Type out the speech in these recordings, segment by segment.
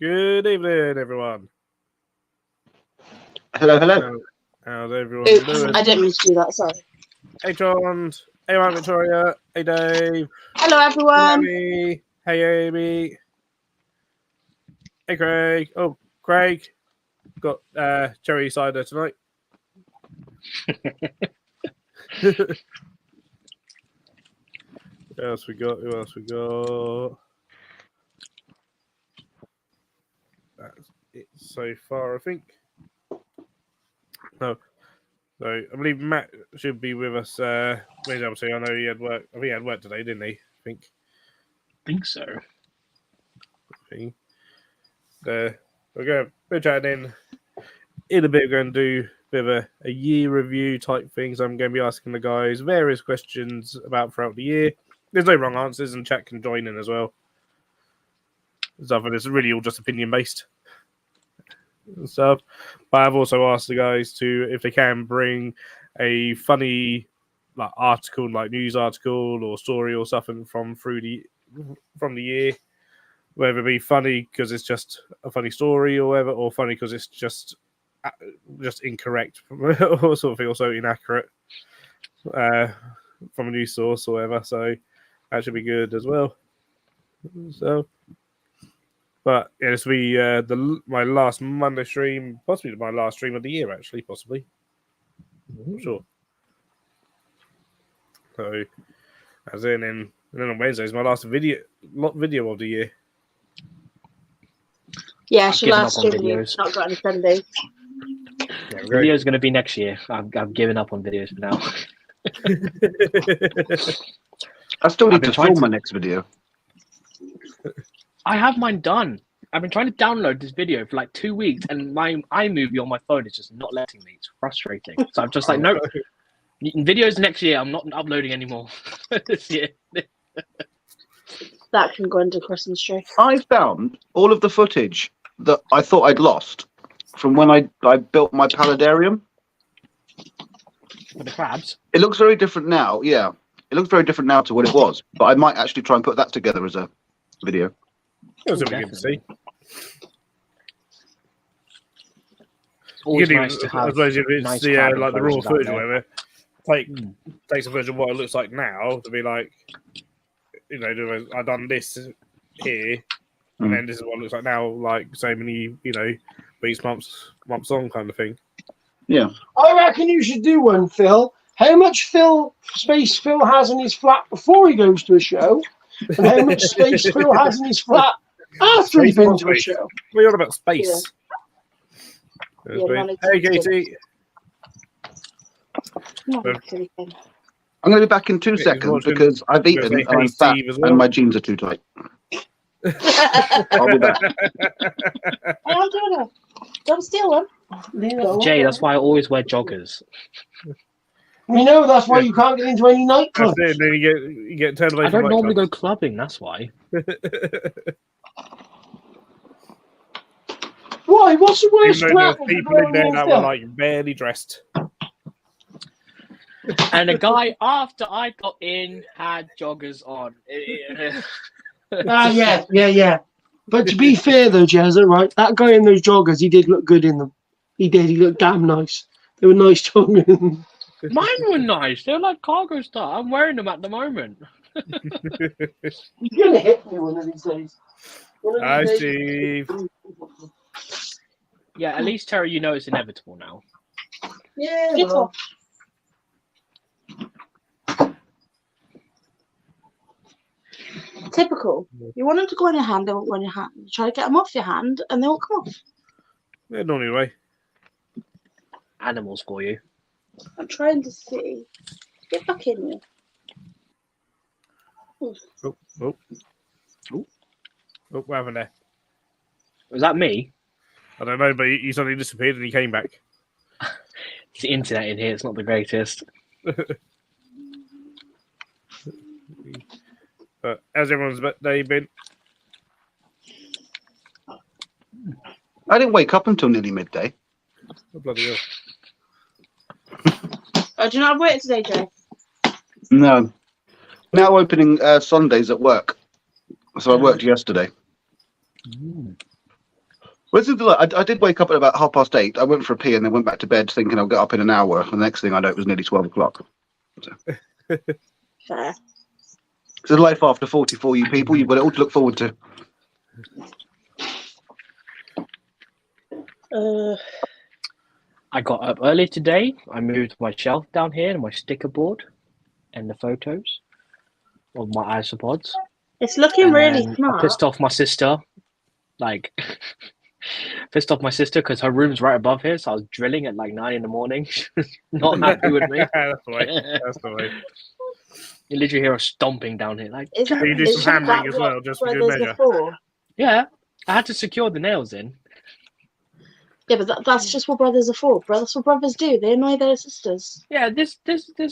Good evening, everyone. Hello, hello. How's everyone Oops, doing? I didn't mean to do that, sorry. Hey, Trons. Hey, Mike Victoria. Hey, Dave. Hello, everyone. Hey, hey, Amy. Hey, Craig. Oh, Craig. Got cherry cider tonight. Who else we got? That's it so far, I think. No. So I believe Matt should be with us. Maybe able to. I know he had work. I think he had work today, didn't he? I think so. We're chatting in a bit. We're going to do a bit of a year review type things. I'm going to be asking the guys various questions about throughout the year. There's no wrong answers, and chat can join in as well. Stuff, and it's really all just opinion based and stuff. But I've also asked the guys to, if they can, bring a funny article, like news article or story or something from the year. Whether it be funny because it's just a funny story or whatever, or funny because it's just incorrect or something, also inaccurate from a news source or whatever. So that should be good as well. So, but yeah, this will be my last Monday stream, possibly my last stream of the year, actually, possibly. I'm not sure. So, as in, and then on Wednesday is my last video of the year. Yeah, she last stream videos. Not got any Sundays. Yeah, video's going to be next year. I'm giving up on videos for now. I still need to film my next video. I have mine done. I've been trying to download this video for like 2 weeks, and my iMovie on my phone is just not letting me. It's frustrating. So I'm just like, nope. Videos next year. I'm not uploading anymore this year. That can go under Christmas tree. I found all of the footage that I thought I'd lost from when I built my paludarium. For the crabs? It looks very different now, yeah. It looks very different now to what it was. But I might actually try and put that together as a video. It was really good to see. Always nice to have nice the raw footage or whatever. Takes a version of what it looks like now to be like, I've done this here, and then this is what it looks like now, like so many, weeks, months on kind of thing. Yeah. I reckon you should do one, Phil. How much space Phil has in his flat before he goes to a show, and how much space Phil has in his flat after he's been to a show. We're all about space. Yeah. Hey, Katie. I'm going to be back in 2 seconds because I've eaten and I'm fat and my jeans are too tight. I'll be back. I'm doing it. Don't steal one. Jay, that's why I always wear joggers. We know that's why you can't get into any nightclubs. That's it, then you get turned away. I don't normally go clubbing. That's why. Why? What's the worst crap? People in there that were like barely dressed. And the guy after I got in had joggers on. Yeah. But to be fair though, Jazza, right? That guy in those joggers, he did look good in them. He did. He looked damn nice. They were nice joggers. Mine were nice. They're like cargo style. I'm wearing them at the moment. You're gonna hit me one of these days. Hi, Steve. Yeah, at least Terry, it's inevitable now. Yeah. Get off. Typical. You want them to go on your hand, they won't go on your hand. You try to get them off your hand, and they won't come off. They're not anyway. Animals for you. I'm trying to see. Get back in here. Oh, what happened there? Was that me? I don't know, but he suddenly disappeared and he came back. It's the internet in here. It's not the greatest. But how's everyone's day been? I didn't wake up until nearly midday. Oh, bloody hell. Oh, do you not have work today, Jay? No. Now opening Sundays at work. So I worked yesterday. Well, I did wake up at about 8:30. I went for a pee and then went back to bed thinking I'll get up in an hour. And the next thing I know, it was nearly 12 o'clock. So. Fair. It's a life after 40 for you people. You've got it all to look forward to. I got up early today. I moved my shelf down here and my sticker board and the photos of my isopods. It's looking really smart. I pissed off my sister. Like, pissed off my sister because her room's right above here. So I was drilling at like 9 in the morning. Not happy with me. That's the way. That's the way. You literally hear her stomping down here. Like, Is that, you do some hammering as well, just for good measure. Before? Yeah, I had to secure the nails in. Yeah, but that's just what brothers are for. That's what brothers do. They annoy their sisters. Yeah, this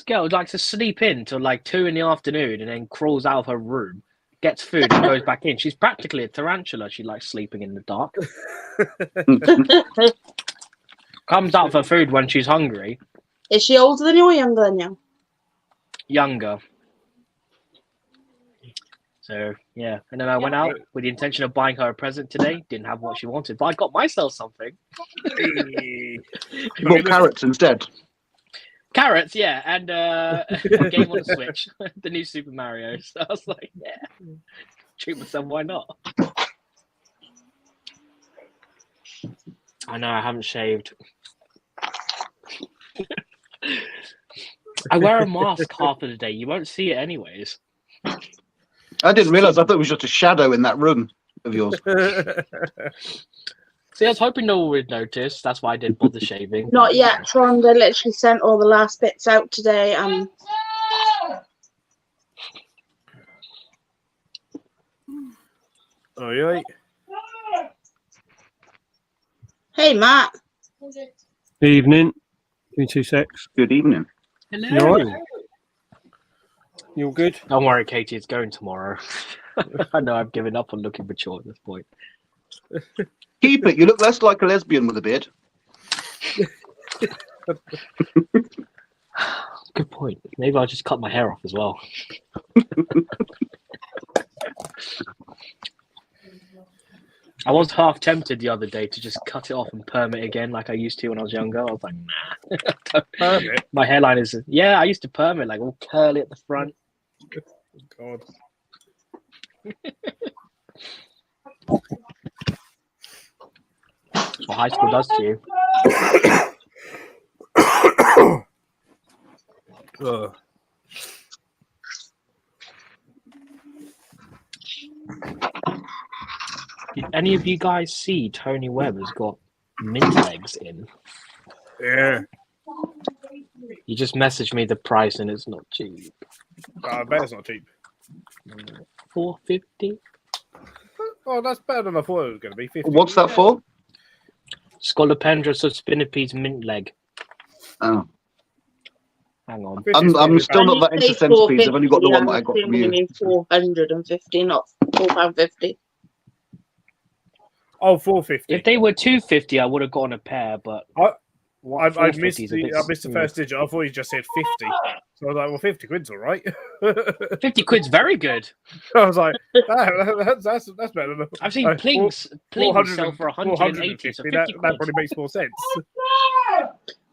girl likes to sleep in till like 2 in the afternoon and then crawls out of her room, gets food and goes back in. She's practically a tarantula. She likes sleeping in the dark. Comes out for food when she's hungry. Is she older than you or younger than you? Younger. So, yeah. And then I went out with the intention of buying her a present today. Didn't have what she wanted, but I got myself something. You bought carrots instead. Carrots, yeah. And a game on the Switch. The new Super Mario. So I was like, yeah. Treat myself, why not? I know, I haven't shaved. I wear a mask half of the day. You won't see it anyways. I didn't realise. I thought it was just a shadow in that room of yours. See, I was hoping no one would notice. That's why I didn't bother shaving. Not yet, Tron. They literally sent all the last bits out today. Oh, yeah. Hey, Matt. Good evening. Give me 2 secs. Good evening. Hello. You all right? You all good? Don't worry, Katie. It's going tomorrow. I know I've given up on looking mature at this point. Keep it. You look less like a lesbian with a beard. Good point. Maybe I'll just cut my hair off as well. I was half tempted the other day to just cut it off and perm it again like I used to when I was younger. I was like, nah. Perm it? My hairline is... Yeah, I used to perm it, like all curly at the front. God. That's what high school does to you. Did any of you guys see Tony Webb has got mint legs in? Yeah. You just messaged me the price and it's not cheap. I bet it's not cheap. $4.50. Oh, that's better than I thought it was going to be. 50. What's that for? Scolopendra suspinipedes mint leg. Oh. Hang on. I'm still not that into centipedes. I've only got the one that I got from you. 450, not £4.50. Oh, 450. If they were $2.50, I would have gotten a pair, but I missed the first digit. I thought you just said 50. So I was like, well, 50 quid's all right. 50 quid's very good. I was like, that's better than... I've seen Plings sell for 180, so 50 that probably makes more sense.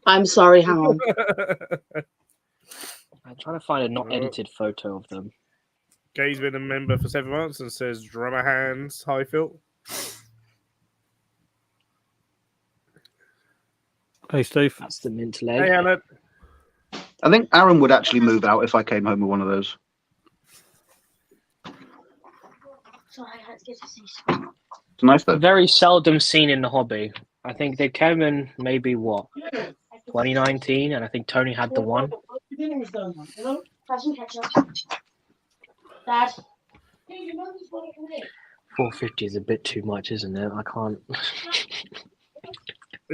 I'm sorry, hang on. I'm trying to find a not edited photo of them. Gay's been a member for 7 months and says, drummer hands, hi Phil. Hey, Steve. That's the mint leg. Hey, Alan. I think Aaron would actually move out if I came home with one of those. It's nice though. Very seldom seen in the hobby. I think they came in maybe 2019, and I think Tony had the one. Dad. $4.50 is a bit too much, isn't it? I can't.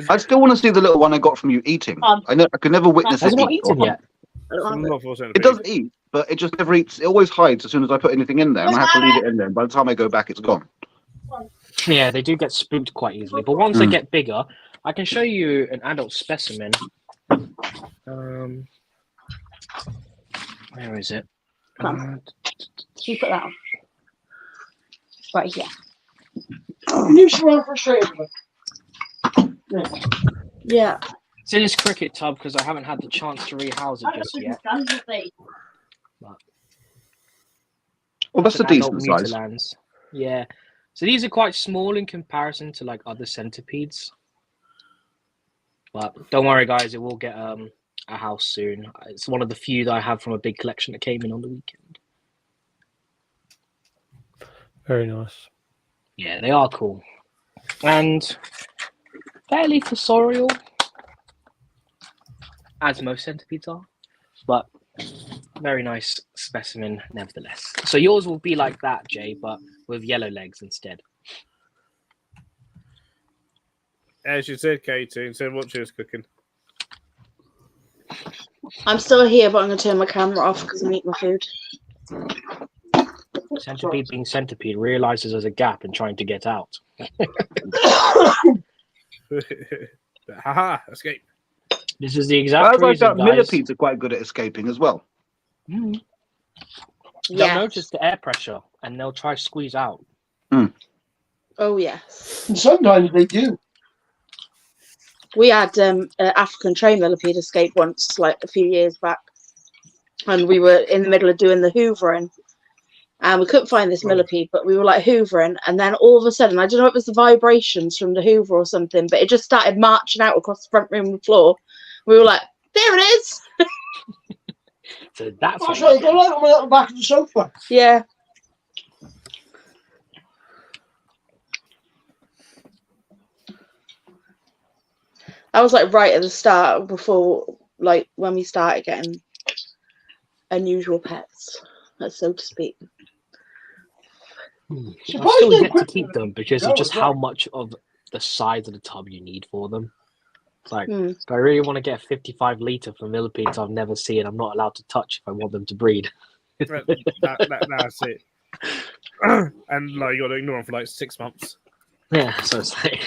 I still want to see the little one I got from you eating. I could never witness it. Not eaten yet. It doesn't eat, but it just never eats. It always hides as soon as I put anything in there, and I have to leave it in there. By the time I go back, it's gone. Yeah, they do get spooked quite easily, but once they get bigger, I can show you an adult specimen. Where is it? You put that on. Right here. You should run frustrated with Yeah. It's in this cricket tub because I haven't had the chance to rehouse it just yet. But Well, that's a an adult decent size. mutilans. Yeah. So these are quite small in comparison to like other centipedes. But don't worry, guys, it will get a house soon. It's one of the few that I have from a big collection that came in on the weekend. Very nice. Yeah, they are cool. And fairly fossorial, as most centipedes are. But very nice specimen nevertheless. So yours will be like that, Jay, but with yellow legs instead. As you said, Katie, and said what she was cooking. I'm still here, but I'm going to turn my camera off because I'm eating my food. Centipede being centipede realizes there's a gap and trying to get out. Haha, escape. This is the exact Sounds like reason, that guys. millipedes are quite good at escaping as well. They'll Yeah. notice the air pressure and they'll try to squeeze out. Oh, yes. And sometimes they do. We had an African train millipede escape once, like a few years back. And we were in the middle of doing the hoovering. And we couldn't find this millipede, but we were like hoovering. And then all of a sudden, I don't know if it was the vibrations from the hoover or something, but it just started marching out across the front room and floor. We were like, there it is. So that's That's right, go right on the back of the sofa. Yeah. I was like right at the start before, like when we started getting unusual pets, so to speak. I still yet to keep them because of just how much of the size of the tub you need for them. It's like, if I really want to get a 55-litre for millipedes I've never seen, I'm not allowed to touch if I want them to breed. That's it. And like you got to ignore them for like 6 months. Yeah, so it's like,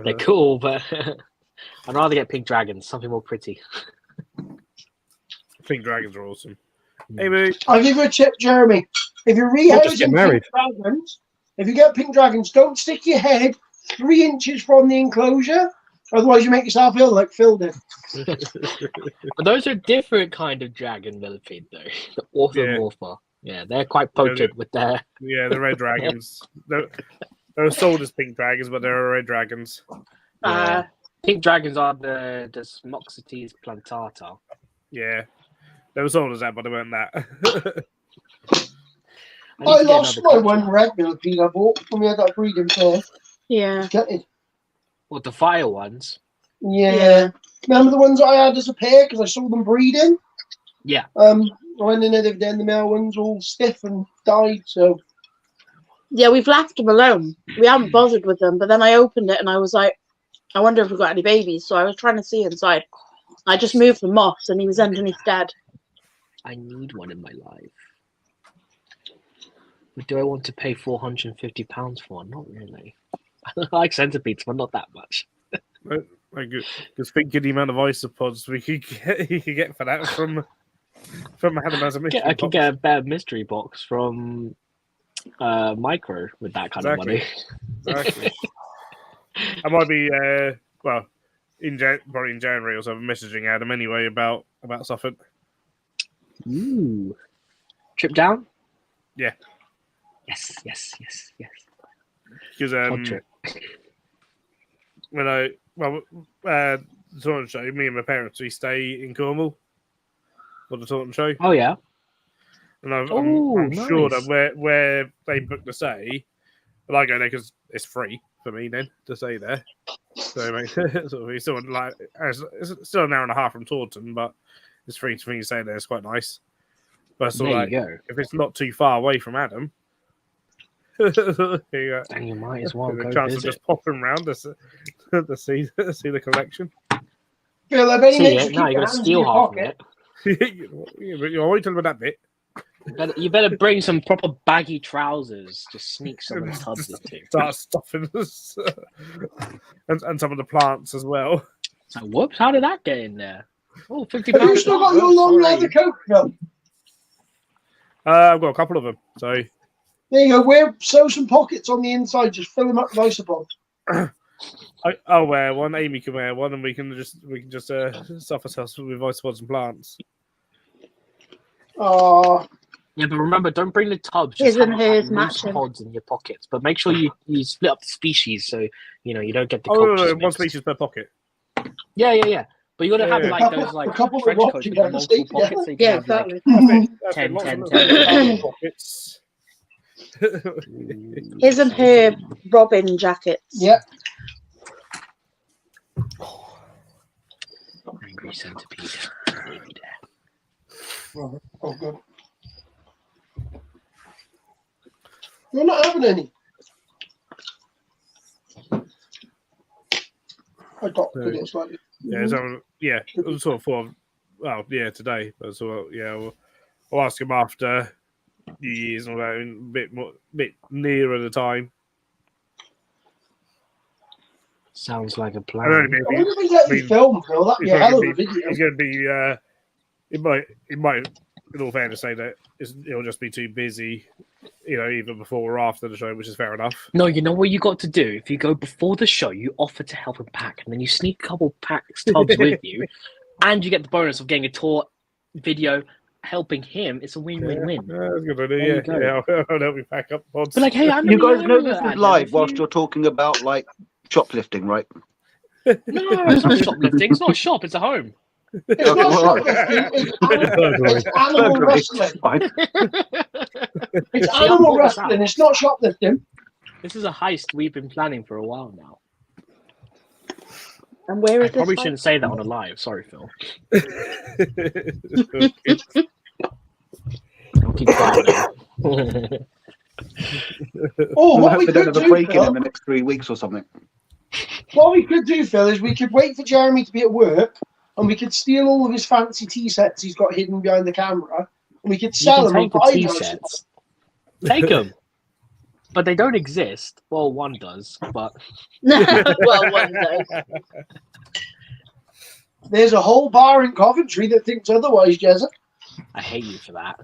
they're cool, but I'd rather get pink dragons, something more pretty. Pink dragons are awesome. Hey, mate. I'll give you a tip, Jeremy. If you're just get rehousing married. pink dragons, if you get pink dragons, don't stick your head 3 inches from the enclosure. Otherwise, you make yourself ill like Phil did. But those are different kind of dragon millipede, though. The orthomorpha. Yeah, they're quite potent with their... Yeah, the red dragons. They're sold as pink dragons, but they're red dragons. Pink dragons are the Desmoxetes plantata. Yeah. They were sold as that, but they weren't that. I lost my one red millipede I bought when we had that breeding fair. Yeah. Gutted. What, the fire ones? Yeah. Remember the ones I had as a pair because I saw them breeding? Yeah. I went in there the other day and the male ones all stiff and died, so... Yeah, we've left them alone. We haven't bothered with them, but then I opened it and I was like, I wonder if we've got any babies. So I was trying to see inside. I just moved the moss and he was underneath dead. I need one in my life. But do I want to pay £450 for one? Not really. I like centipedes, but not that much. Just think of the amount of isopods we could get for that from Adam as a mystery box. I could get a better mystery box from Micro with that kind of money. Exactly. I might be probably in January or so, messaging Adam anyway about Suffolk. Ooh, trip down? Yeah. Yes. Because when the Taunton show, me and my parents, we stay in Cornwall for the Taunton show. Oh yeah. And I'm sure that where they book to stay, but I go there because it's free for me then to stay there. So it's still like it's still an hour and a half from Taunton, but it's free for me to stay there. It's quite nice. But so there you go. If it's not too far away from Adam, then you might as well go chance visit. of just popping around to see the collection. Phil, I bet he makes you now keep you're your gonna hands in steal your half pocket. of it. You're always talking about that bit. You better bring some proper baggy trousers. Just sneak some of the tubs into. Start stuffing us, and some of the plants as well. So whoops! How did that get in there? Oh, £50. Have you still got your long leather coat, Phil? I've got a couple of them. So there you go. Sew some pockets on the inside. Just fill them up with isopods. I'll wear one. Amy can wear one, and we can just stuff ourselves with ice pods and plants. Oh, Yeah, but remember, don't bring the tubs. His Just have and like, hers loose matching. pods in your pockets. But make sure you split up the species so you don't get the Oh, cultures one mixed. species per pocket. Yeah. But you gotta have Yeah. like those A couple of trench coats watching with the them multiple stay pockets. So you can Yeah, have exactly. That's 10, lots 10, of 10. little pockets. His and her Robin jackets. yeah. Angry centipede. Oh, good. You're not having any. I doctored it slightly. Yeah, so it was sort of thought of, well, yeah, today. But so we'll ask him after New Year's and all that, a bit nearer the time. Sounds like a I plan. don't know I wonder if we let you film, Phil. That'd be a hell of a video. He's going to be. It might. In all fairness, say that it'll just be too busy. Either before or after the show, which is fair enough. No, you know what you got to do? If you go before the show, you offer to help him pack, and then you sneak a couple tubs with you, and you get the bonus of getting a tour video helping him. It's a win-win-win. Yeah, that's a good idea. Yeah, I'll help you pack up pods. But like, hey, I'm You guys know this is live whilst you're talking about like shoplifting, right? No, it's not shoplifting. It's not a shop. It's a home. It's not shoplifting. It's animal wrestling. It's animal wrestling. It's not shoplifting. This is a heist we've been planning for a while now. And where I is this? probably shouldn't say that on a live. Sorry, Phil. I'll keep quiet now. Oh, what we They don't could have a do, break in Phil, the next 3 weeks or something. what we could do, Phil, is we could wait for Jeremy to be at work, and we could steal all of his fancy tea sets he's got hidden behind the camera, and we could You sell can them. take the tea sets. Take them. But they don't exist. Well, one does, but Well, one day. There's a whole bar in Coventry that thinks otherwise, Jezza. I hate you for that.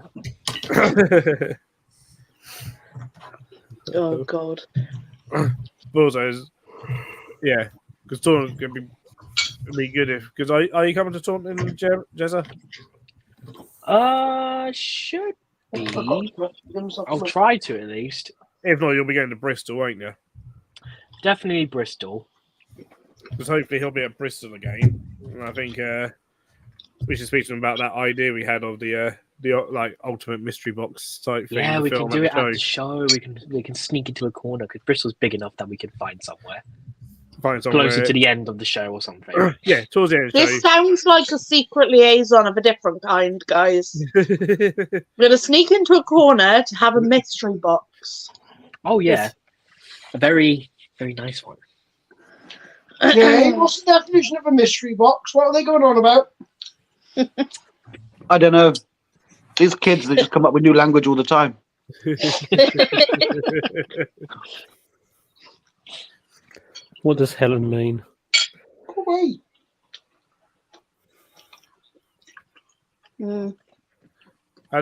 Oh God. Also, yeah, because Taunton's going to be good because are you coming to Taunton, Jezza? Should be. I'll try to at least. If not, you'll be going to Bristol, won't you? Definitely Bristol. Because hopefully he'll be at Bristol again. And I think we should speak to him about that idea we had of the like ultimate mystery box type thing. Yeah, we can do it at at the show. We can sneak into a corner because Bristol's big enough that we can find somewhere closer to the end of the show or something. Yeah, towards the end of the This sounds like a secret liaison of a different kind, guys. We're gonna sneak into a corner to have a mystery box. Oh yeah, a very, very nice one. Yeah, what's the definition of a mystery box? What are they going on about? I don't know. These kids, they just come up with new language all the time. What does Helen mean? Go away.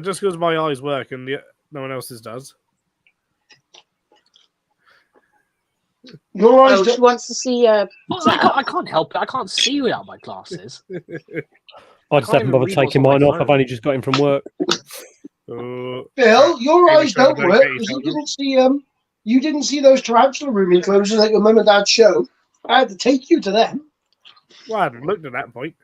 Just because my eyes work and no one else's does. Your eyes Oh, she wants to see. I can't help it. I can't see without my glasses. I just haven't bothered taking mine off. I've only just got in from work. Phil, your eyes don't work because you didn't see those tarantula room enclosures at your mum and dad's show. I had to take you to them. Well, I hadn't looked at that point.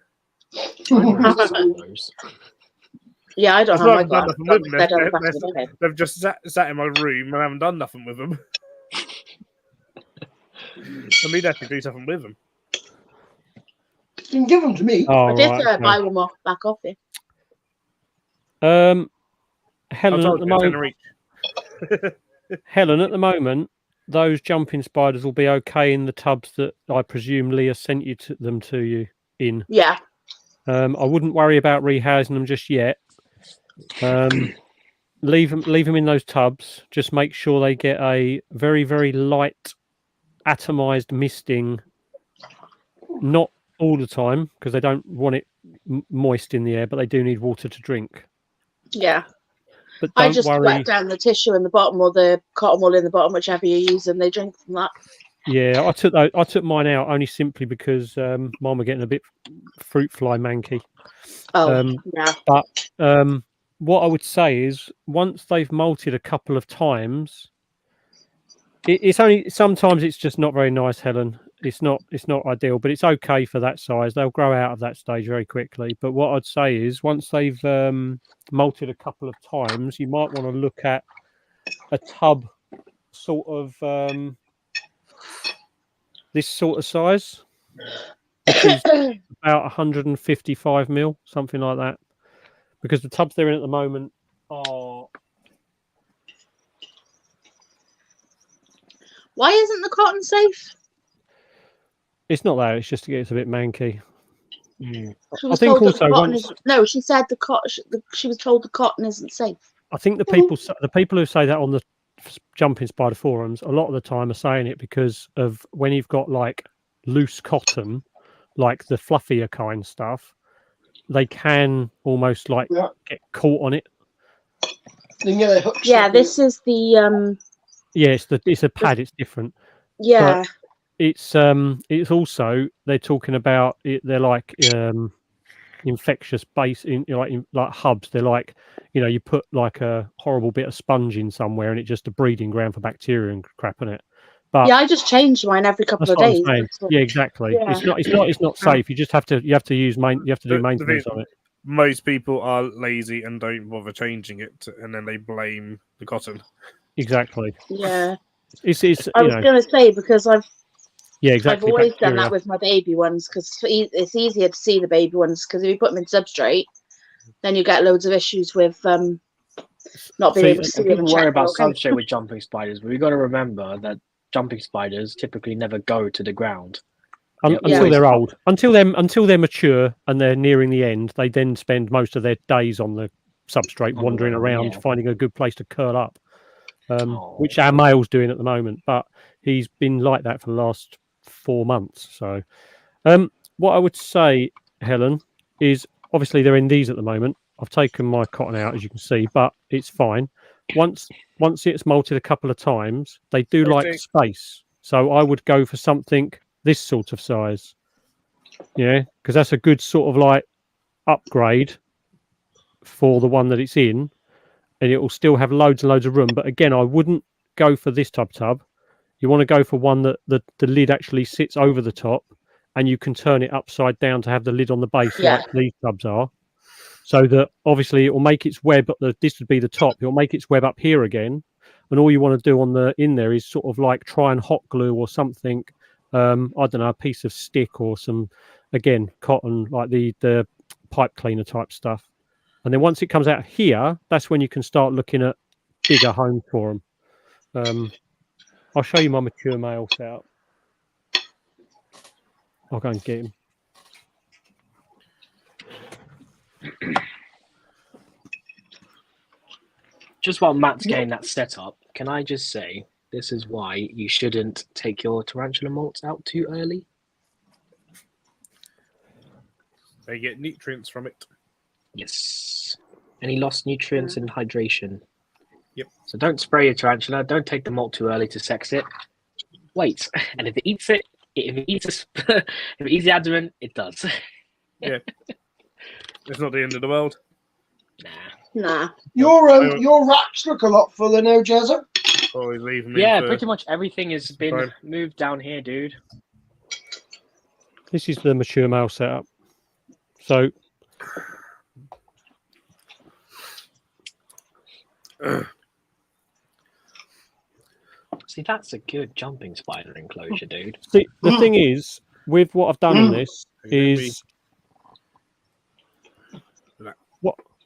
Yeah, I don't I've have my done glasses. nothing with them. They're down the back of the head. They've just sat in my room and I haven't done nothing with them. I need to actually do something with them. You can give them to me. Oh, I did right, buy one back off you. Helen, I'll at the moment, Helen, at the moment, those jumping spiders will be okay in the tubs that I presume Leah sent you them to you in. Yeah. I wouldn't worry about rehousing them just yet. Leave them in those tubs. Just make sure they get a very, very light atomized misting. Not all the time because they don't want it moist in the air, but they do need water to drink. Yeah. But I just wet down the tissue in the bottom or the cotton wool in the bottom, whichever you use, and they drink from that. Yeah, I took mine out only simply because mine were getting a bit fruit fly manky. Yeah. But what I would say is once they've molted a couple of times, it's only sometimes it's just not very nice, Helen. It's not ideal, but it's okay for that size. They'll grow out of that stage very quickly. But what I'd say is once they've molted a couple of times, you might want to look at a tub sort of this sort of size, which is about 155 mil, something like that. Because the tubs they're in at the moment are. Why isn't the cotton safe? It's not that. It's just it's a bit manky. She I was think told that also the cotton once. is no. She said the cotton. She was told the cotton isn't safe. I think the people who say that on the jumping spider forums a lot of the time are saying it because of when you've got like loose cotton, like the fluffier kind stuff, they can almost like get caught on it. Yeah, this is the Yeah, it's a pad. It's different. Yeah. But it's also they're talking about it. They're like infectious base in like hubs. They're like, you know, you put like a horrible bit of sponge in somewhere and it's just a breeding ground for bacteria and crap in it. But yeah, I just change mine every couple of days. Yeah, exactly. Yeah. It's not safe. You just have to use you have to do maintenance on it. Most people are lazy and don't bother changing it, and then they blame the cotton. Exactly. Yeah. It's I was going to say because I've exactly. I've always done that with my baby ones because it's easier to see the baby ones because if you put them in substrate, then you get loads of issues with not being able to see them. People worry about substrate with jumping spiders, but we've got to remember that jumping spiders typically never go to the ground. Until they're old, until they're mature and they're nearing the end, they then spend most of their days on the substrate, wandering around, finding a good place to curl up, which our male's doing at the moment. But he's been like that for the last 4 months. So, what I would say, Helen, is obviously they're in these at the moment. I've taken my cotton out, as you can see, but it's fine. Once it's molted a couple of times, they do like space. So I would go for something this sort of size, because that's a good sort of like upgrade for the one that it's in, and it will still have loads and loads of room. But again, I wouldn't go for this tub. You want to go for one that the lid actually sits over the top, and you can turn it upside down to have the lid on the base, like these tubs are. So that obviously it will make its web. This would be the top. It will make its web up here again, and all you want to do in there is sort of like try and hot glue or something. I don't know, a piece of stick or some, again, cotton, like the pipe cleaner type stuff. And then once it comes out here, that's when you can start looking at bigger homes for them. I'll show you my mature male setup. I'll go and get him. Just while Matt's getting that set up, can I just say this is why you shouldn't take your tarantula molts out too early? They get nutrients from it. Yes. Any lost nutrients and hydration. Yep. So don't spray your tarantula. Don't take the molt too early to sex it. Wait, and if it eats it, if it eats the abdomen, it does. Yeah. It's not the end of the world. Nah. Your racks look a lot fuller now, Jazza. Oh, he's leaving me. Yeah, pretty much everything has been moved down here, dude. This is the mature male setup. So see, that's a good jumping spider enclosure, dude. See, the thing is, with what I've done on this is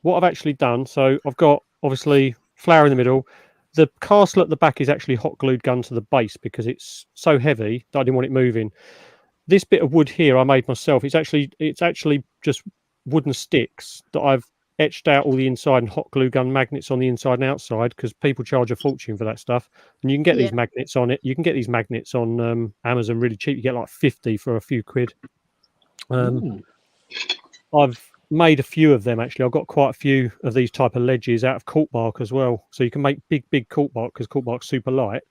what I've actually done. So I've got obviously flower in the middle. The castle at the back is actually hot glued gun to the base because it's so heavy that I didn't want it moving. This bit of wood here I made myself. It's actually just wooden sticks that I've etched out all the inside and hot glue gun magnets on the inside and outside because people charge a fortune for that stuff. And you can get these magnets on it. You can get these magnets on Amazon really cheap. You get like 50 for a few quid. I've made a few of them actually. I've got quite a few of these type of ledges out of cork bark as well. So you can make big cork bark because cork bark's super light.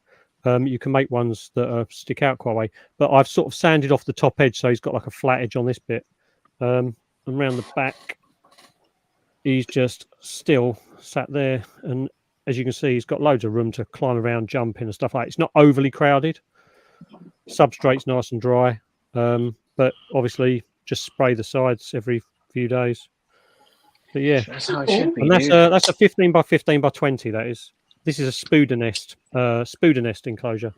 You can make ones that stick out quite a way, but I've sort of sanded off the top edge, so he's got like a flat edge on this bit. And around the back, he's just still sat there, and as you can see, he's got loads of room to climb around, jump in and stuff like that. It's not overly crowded. Substrate's nice and dry, but obviously just spray the sides every few days. But yeah, That's how it should be. and that's a 15 by 15 by 20. That is. This is a Spooder nest enclosure.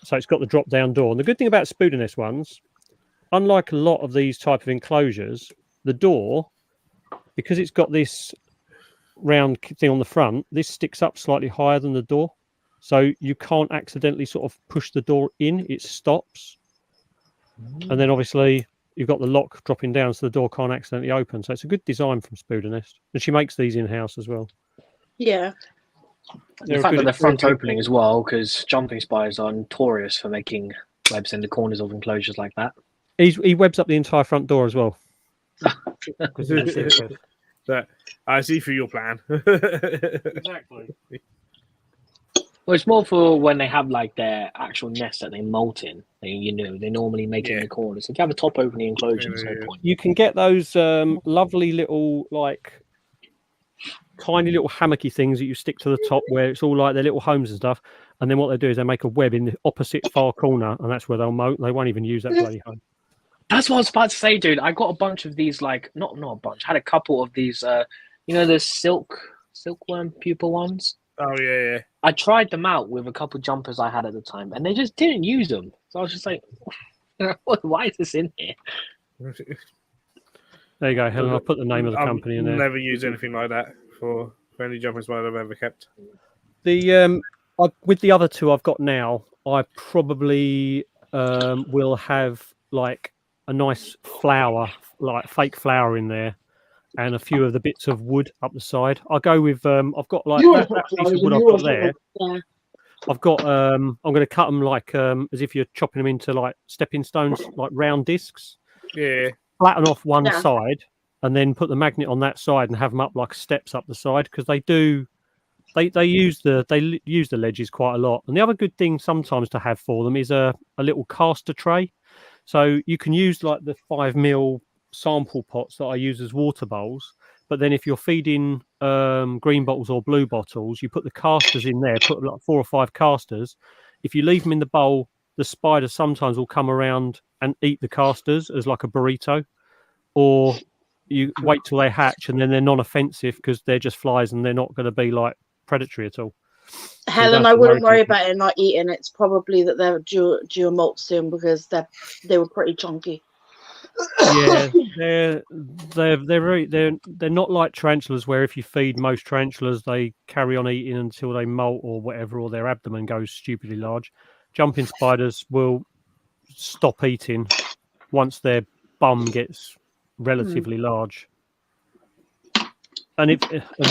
So it's got the drop down door. And the good thing about Spooder nest ones, unlike a lot of these type of enclosures, the door, because it's got this round thing on the front, this sticks up slightly higher than the door. So you can't accidentally sort of push the door in, it stops. And then obviously you've got the lock dropping down so the door can't accidentally open. So it's a good design from Spooder Nest. And she makes these in-house as well. Yeah. The fact that the front opening as well, because jumping spiders are notorious for making webs in the corners of enclosures like that. He webs up the entire front door as well. That I see through your plan. Exactly. Well, it's more for when they have like their actual nest that they molt in. They normally make it in the corners. If you have a top opening enclosure, there's no point. You can get those lovely little tiny little hammocky things that you stick to the top, where it's all like their little homes and stuff. And then what they do is they make a web in the opposite far corner, and that's where they'll moat. They won't even use that bloody home. That's what I was about to say, dude. I got a bunch of these, like not a bunch. I had a couple of these. The silkworm pupa ones. Oh yeah. I tried them out with a couple jumpers I had at the time, and they just didn't use them. So I was just like, "Why is this in here?" There you go, Helen. I'll put the name of the company in there. I've never used anything like that for any jumping spider I've ever kept. With the other two I've got now, I probably will have like a nice flower, like fake flower in there, and a few of the bits of wood up the side. I'll go with I've got like that piece of wood I've got there. Yeah. I've got I'm going to cut them like as if you're chopping them into like stepping stones, like round discs. Yeah. Flatten off one side and then put the magnet on that side and have them up like steps up the side, because they use the ledges quite a lot. And the other good thing sometimes to have for them is a little caster tray. So you can use like the 5mm sample pots that I use as water bowls, but then if you're feeding green bottles or blue bottles, you put the casters in there, put like 4 or 5 casters. If you leave them in the bowl, the spider sometimes will come around and eat the casters as like a burrito, or you wait till they hatch and then they're non-offensive because they're just flies and they're not going to be like predatory at all. Helen, I wouldn't worry about it not eating. It's probably that they're due a molt soon, because they were pretty chunky. Yeah, they're not like tarantulas, where if you feed most tarantulas, they carry on eating until they molt or whatever, or their abdomen goes stupidly large. Jumping spiders will stop eating once their bum gets relatively large. And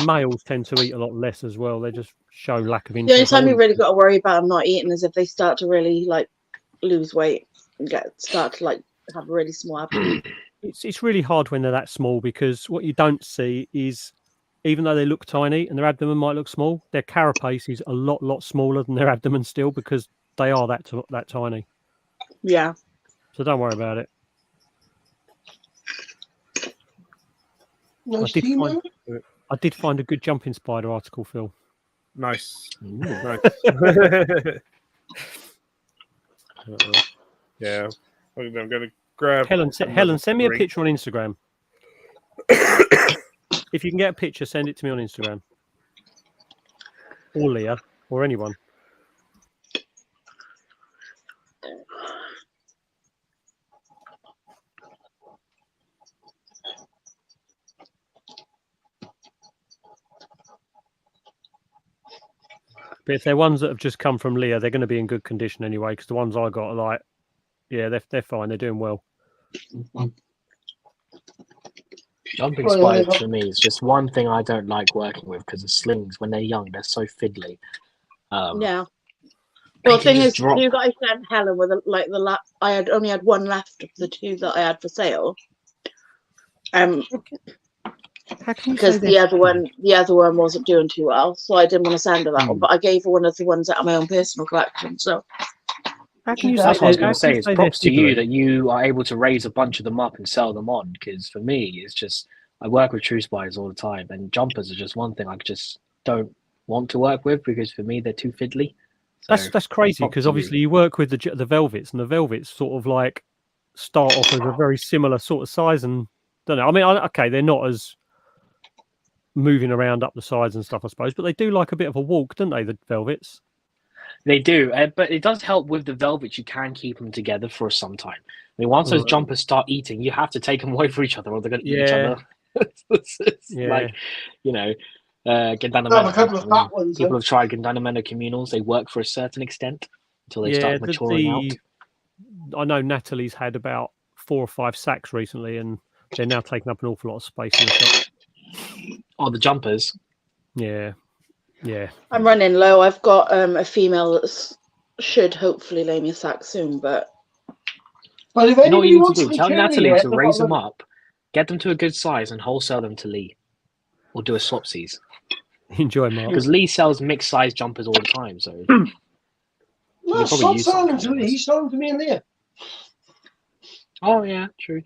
males tend to eat a lot less as well. They just show lack of interest. The only time you really got to worry about them not eating is if they start to really like lose weight and start to like have a really small abdomen. It's really hard when they're that small, because what you don't see is, even though they look tiny and their abdomen might look small, their carapace is a lot smaller than their abdomen still, because they are that tiny. Yeah. So don't worry about it. Nice I did find a good jumping spider article, Phil. Nice. Nice. Yeah. I'm going to grab... Helen, send me a picture on Instagram. If you can get a picture, send it to me on Instagram. Or Leah, or anyone. But if they're ones that have just come from Leah, they're going to be in good condition anyway, because the ones I got are like, yeah, they're fine. They're doing well. Jumping spiders for me is just one thing I don't like working with, because the slings, when they're young, they're so fiddly. Yeah. Well, the thing is, you guys sent Helen with I had only had one left of the 2 that I had for sale. because the other one wasn't doing too well, so I didn't want to send her that one. But I gave her one of the ones out of my own personal collection. So that's what I was going to say. It's props to you that you are able to raise a bunch of them up and sell them on. Because for me, it's just I work with true spiders all the time, and jumpers are just one thing I just don't want to work with because for me they're too fiddly. So that's crazy because obviously you work with the velvets, and the velvets sort of like start off as a very similar sort of size, and don't know. I mean, okay, they're not as moving around up the sides and stuff, I suppose, but they do like a bit of a walk, don't they? The velvets. They do, but it does help with the velvets. You can keep them together for some time. I mean, once those jumpers start eating, you have to take them away from each other, or they're going to eat each other. it's like, you know, Gandanaman. People have tried Gandanaman communals. They work for a certain extent until they start maturing out. I know Natalie's had about 4 or 5 sacks recently, and they're now taking up an awful lot of space in the shop. Oh, the jumpers. Yeah. I'm running low. I've got a female that should hopefully lay me a sack soon, but if you know what you need to do? Tell Natalie Natalie to raise them up, get them to a good size, and wholesale them to Lee, or do a swapsies. Enjoy, Mark. Because Lee sells mixed size jumpers all the time, so. No, stop selling them to Lee. Sell them to me and Leah. Oh yeah, true.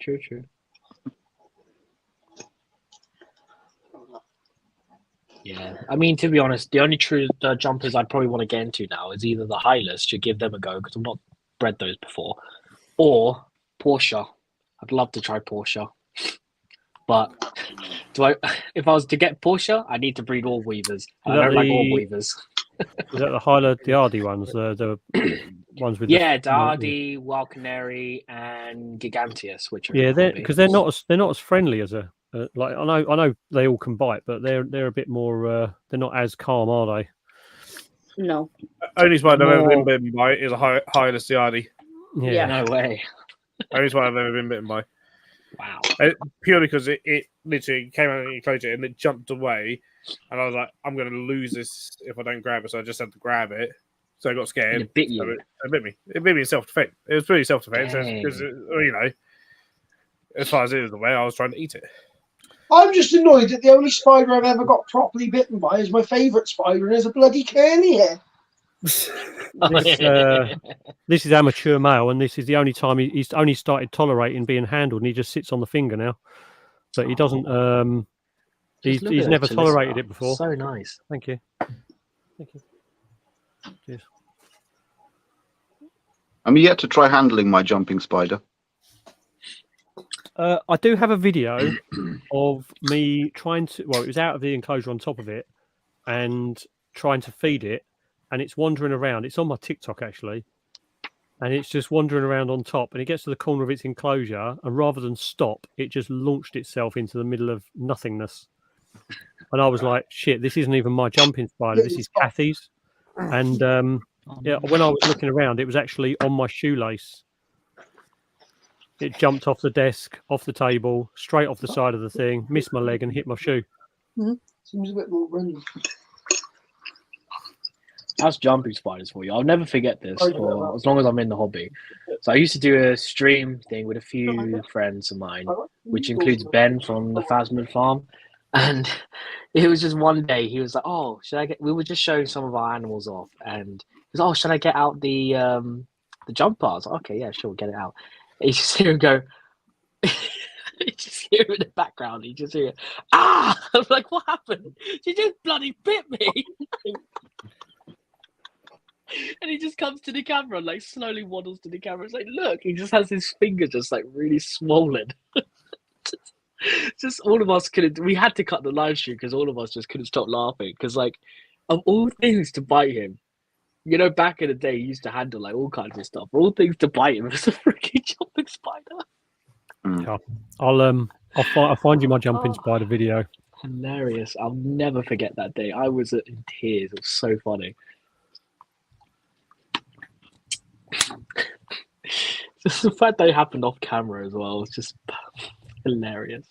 Yeah, I mean, to be honest, the only true jumpers I'd probably want to get into now is either the Hylas, to give them a go, because I've not bred those before, or Porsche. I'd love to try Porsche. But if I was to get Porsche, I need to breed orb weavers. I don't like orb weavers. Is that the Hyla Diardi ones? The ones with Diardi, Wild Canary, and Giganteus, which are because they're not as friendly as a like I know they all can bite, but they're a bit more they're not as calm, are they? No. Only spider I've ever been bitten by is a Hyla Diardi. Yeah, no way. Only spider I've ever been bitten by. Wow. Purely because it literally came out of the enclosure and it jumped away, and I was like, I'm going to lose this if I don't grab it, so I just had to grab it. So I got scared. And it bit you. So it bit me. It bit me in self-defense. It was pretty self-defense because, you know, as far as it was the way, I was trying to eat it. I'm just annoyed that the only spider I've ever got properly bitten by is my favourite spider, and there's a bloody Kearney here. This is amateur male, and this is the only time he's only started tolerating being handled, and he just sits on the finger now. But he doesn't. He's never tolerated it before. So nice. Thank you. Cheers. I'm yet to try handling my jumping spider. I do have a video of me trying to. Well, it was out of the enclosure on top of it, and trying to feed it, and it's wandering around. It's on my TikTok actually, and it's just wandering around on top. And it gets to the corner of its enclosure, and rather than stop, it just launched itself into the middle of nothingness. And I was like, "Shit, this isn't even my jumping spider. This is Kathy's." And when I was looking around, it was actually on my shoelace. It jumped off the desk, off the table, straight off the side of the thing, missed my leg and hit my shoe. Seems a bit more running. That's jumping spiders for you. I'll never forget this for as long as I'm in the hobby. So I used to do a stream thing with a few friends of mine, which includes Ben from the Phasmid farm. And it was just one day he was like, "Oh, should I get?" We were just showing some of our animals off, and he was, "Oh, should I get out the jumper?" I was like, "Okay, yeah, sure, get it out." And you just hear him go. You just hear him in the background. You just hear, "Ah!" I'm like, "What happened? She just bloody bit me!" And he just comes to the camera and like slowly waddles to the camera. It's like, look, he just has his finger just like really swollen. Just all of us couldn't. We had to cut the live stream because all of us just couldn't stop laughing. Because like, of all things to bite him, you know, back in the day, he used to handle like all kinds of stuff. All things to bite him was a freaking jumping spider. Yeah. I'll find you my jumping spider video. Hilarious! I'll never forget that day. I was in tears. It was so funny. Just the fact that it happened off camera as well was just hilarious.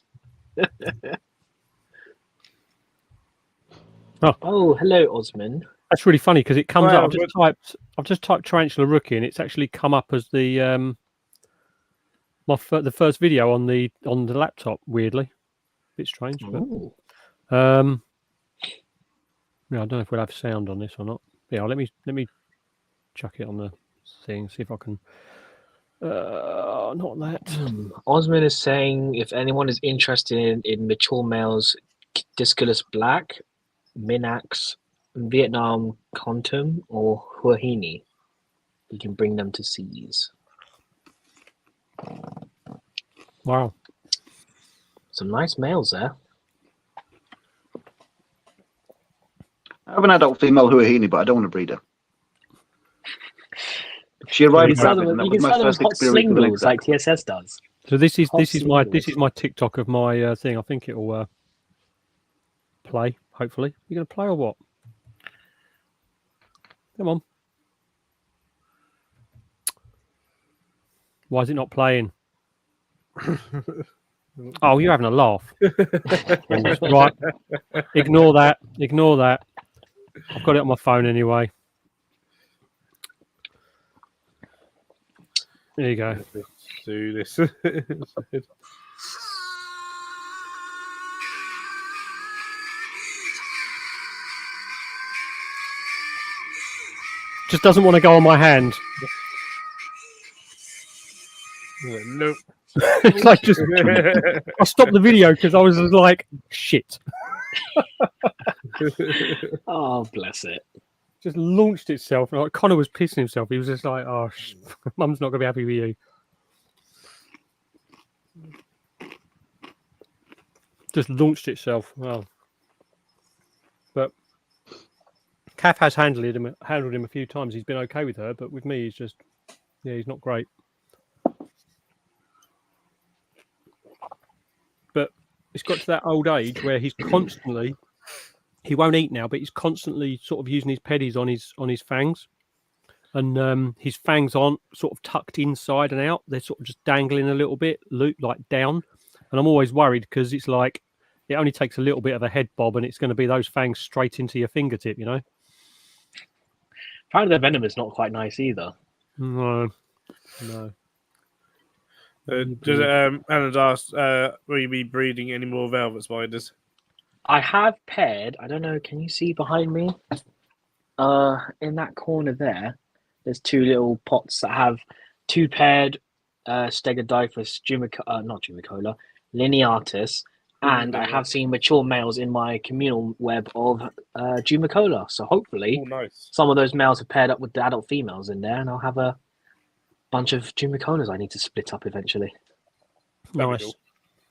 Oh, hello, Osman. That's really funny because it comes up. I've just typed tarantula rookie, and it's actually come up as the the first video on the laptop. Weirdly, Bit strange, but Ooh. yeah, I don't know if we'll have sound on this or not. Yeah, let me chuck it on the thing. See if I can. Not that. Osman is saying if anyone is interested in mature males, Disculus Black, Minax, Vietnam Contum, or Huahini, you can bring them to seize. Wow. Some nice males there. I have an adult female Huahini, but I don't want to breed her. She arrived You can sell rapid, and them, that you was can my sell them as first hot experience with an slingles like exec. TSS does. So this is Hot my TikTok of my thing. I think it will play. Hopefully, you gonna play or what? Come on. Why is it not playing? Oh, you're having a laugh. Right. Ignore that. Ignore that. I've got it on my phone anyway. There you go. Let's do this. Just doesn't want to go on my hand. Nope. It's like just I stopped the video because I was just like, shit. Oh, bless it. Just launched itself. And like, Connor was pissing himself. He was just like, oh, Mum's not going to be happy with you. Just launched itself. Well, but Kath has handled him a few times. He's been okay with her, but with me, he's just, yeah, he's not great. But it's got to that old age where he's constantly, he won't eat now, but he's constantly sort of using his pedis on his fangs. And his fangs aren't sort of tucked inside and out. They're sort of just dangling a little bit, like down. And I'm always worried because it's like, it only takes a little bit of a head bob and it's going to be those fangs straight into your fingertip, you know? Apparently the venom is not quite nice either. No. Anna's asked, will you be breeding any more velvet spiders? I have paired, I don't know, can you see behind me? In that corner there's two little pots that have two paired Stegodyphus Jumicola, lineatus, and I have seen mature males in my communal web of Jumicola. So hopefully nice. Some of those males have paired up with the adult females in there, and I'll have a bunch of Jumicolas I need to split up eventually. Nice.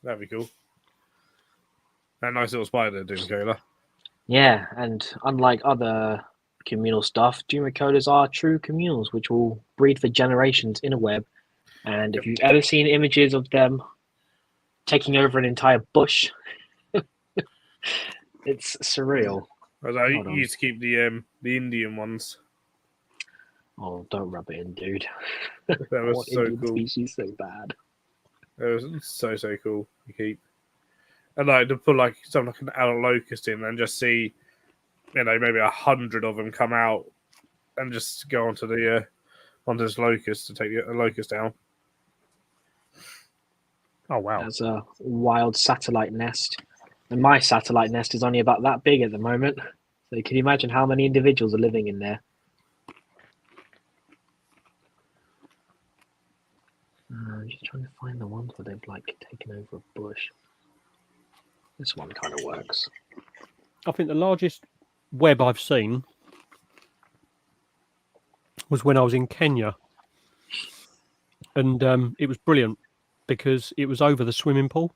That'd be cool. That nice little spider, Jumicola. Yeah, and unlike other communal stuff, Jumicolas are true communals, which will breed for generations in a web. And if you've ever seen images of them taking over an entire bush, it's surreal. I used to keep the Indian ones. Oh, don't rub it in, dude. That was so Indian cool. Species so bad. It was so cool to keep. And like to put like something like an adult locust in and just see, maybe 100 of them come out and just go onto this locust to take the locust down. Oh, wow. There's a wild satellite nest. And my satellite nest is only about that big at the moment. So can you imagine how many individuals are living in there? I'm just trying to find the ones where they've like taken over a bush. This one kind of works. I think the largest web I've seen was when I was in Kenya. And it was brilliant because it was over the swimming pool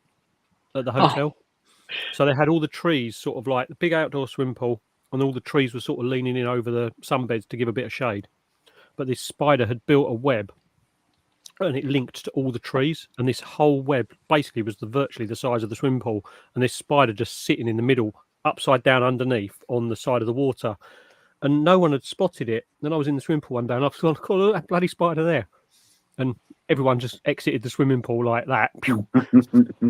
at the hotel. So they had all the trees, sort of like the big outdoor swimming pool, and all the trees were sort of leaning in over the sunbeds to give a bit of shade. But this spider had built a web and it linked to all the trees. And this whole web basically was virtually the size of the swimming pool. And this spider just sitting in the middle, upside down underneath on the side of the water. And no one had spotted it. Then I was in the swimming pool one day and I was like, oh, look, that bloody spider there. And everyone just exited the swimming pool like that.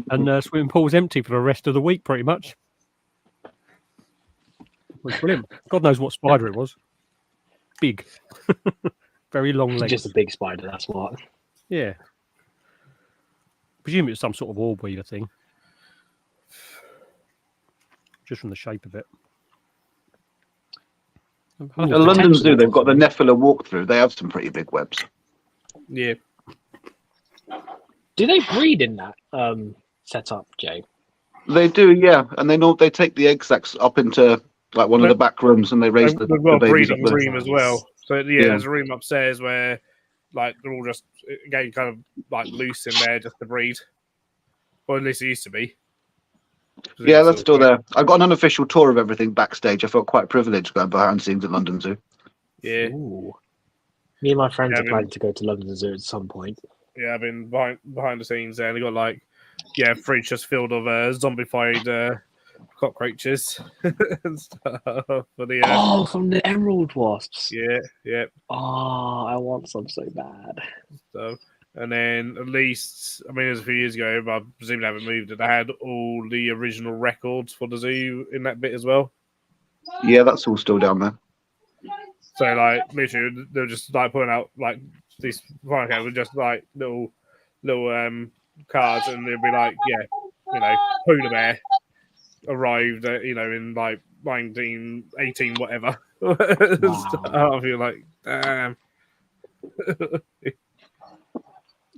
And the swimming pool was empty for the rest of the week, pretty much. It was brilliant. God knows what spider it was. Big. Very long legs. Just a big spider, that's what. Yeah. I presume it was some sort of orb weaver thing. just from the shape of it. At London Zoo, they've got the Nephilim walkthrough. They have some pretty big webs. Yeah. Do they breed in that setup, Jay? They do, yeah. And they take the egg sacs up into like one of the back rooms, and they raise the We've got a babies up breeding there. room as well. So yeah, there's a room upstairs where like they're all just again kind of like loose in there just to breed. Or at least it used to be. Yeah, that's still there. I got an unofficial tour of everything backstage. I felt quite privileged going behind the scenes at London Zoo. Yeah. Ooh. Me and my friends are planning to go to London Zoo at some point. Yeah, I've been behind the scenes there, and they got like fridge just filled of zombified cockroaches and stuff for the from the emerald wasps. Yeah. Oh, I want some so bad. So, and then at least, I mean, it was a few years ago, but I presume they haven't moved it. They had all the original records for the zoo in that bit as well. Yeah, that's all still down there. So, like, literally, they were just like putting out like these fire cams with just like little cards, and they'd be like, polar bear arrived, in like 1918, whatever. Wow. I feel like, damn.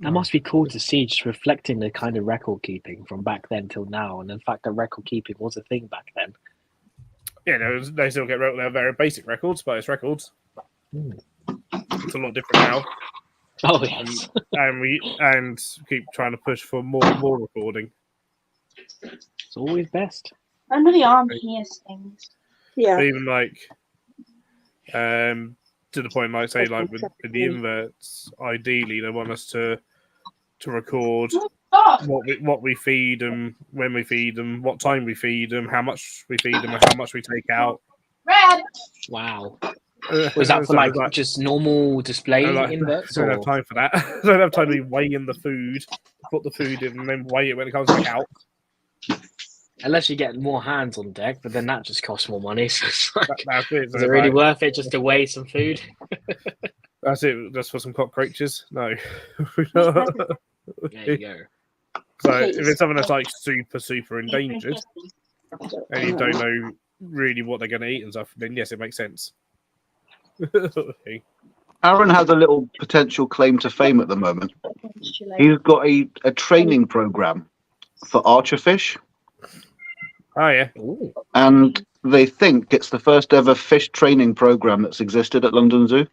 That must be cool to see, just reflecting the kind of record keeping from back then till now, and the fact that record keeping was a thing back then. Yeah, they still get their very basic records, but it's records. It's a lot different now. Oh yes, and keep trying to push for more recording. It's always best. I'm really arm hears things. Yeah. But even like, to the point, like say, like with the inverts, ideally they want us to record what we feed them, when we feed them, what time we feed them, how much we feed them, and how much we take out. Wow. Was that for like just normal display inverts? I don't have time for that. I don't have time to be weighing the food, put the food in, and then weigh it when it comes back out. Unless you get more hands on deck, but then that just costs more money. So it's like, that's it. is it really worth it just to weigh some food? That's it. Just for some cockroaches? No. There you go. So if it's something that's like super endangered, and you don't know really what they're going to eat and stuff, then yes, it makes sense. Aaron has a little potential claim to fame at the moment. He's got a training program for archerfish. Oh yeah. Ooh. And they think it's the first ever fish training program that's existed at London Zoo.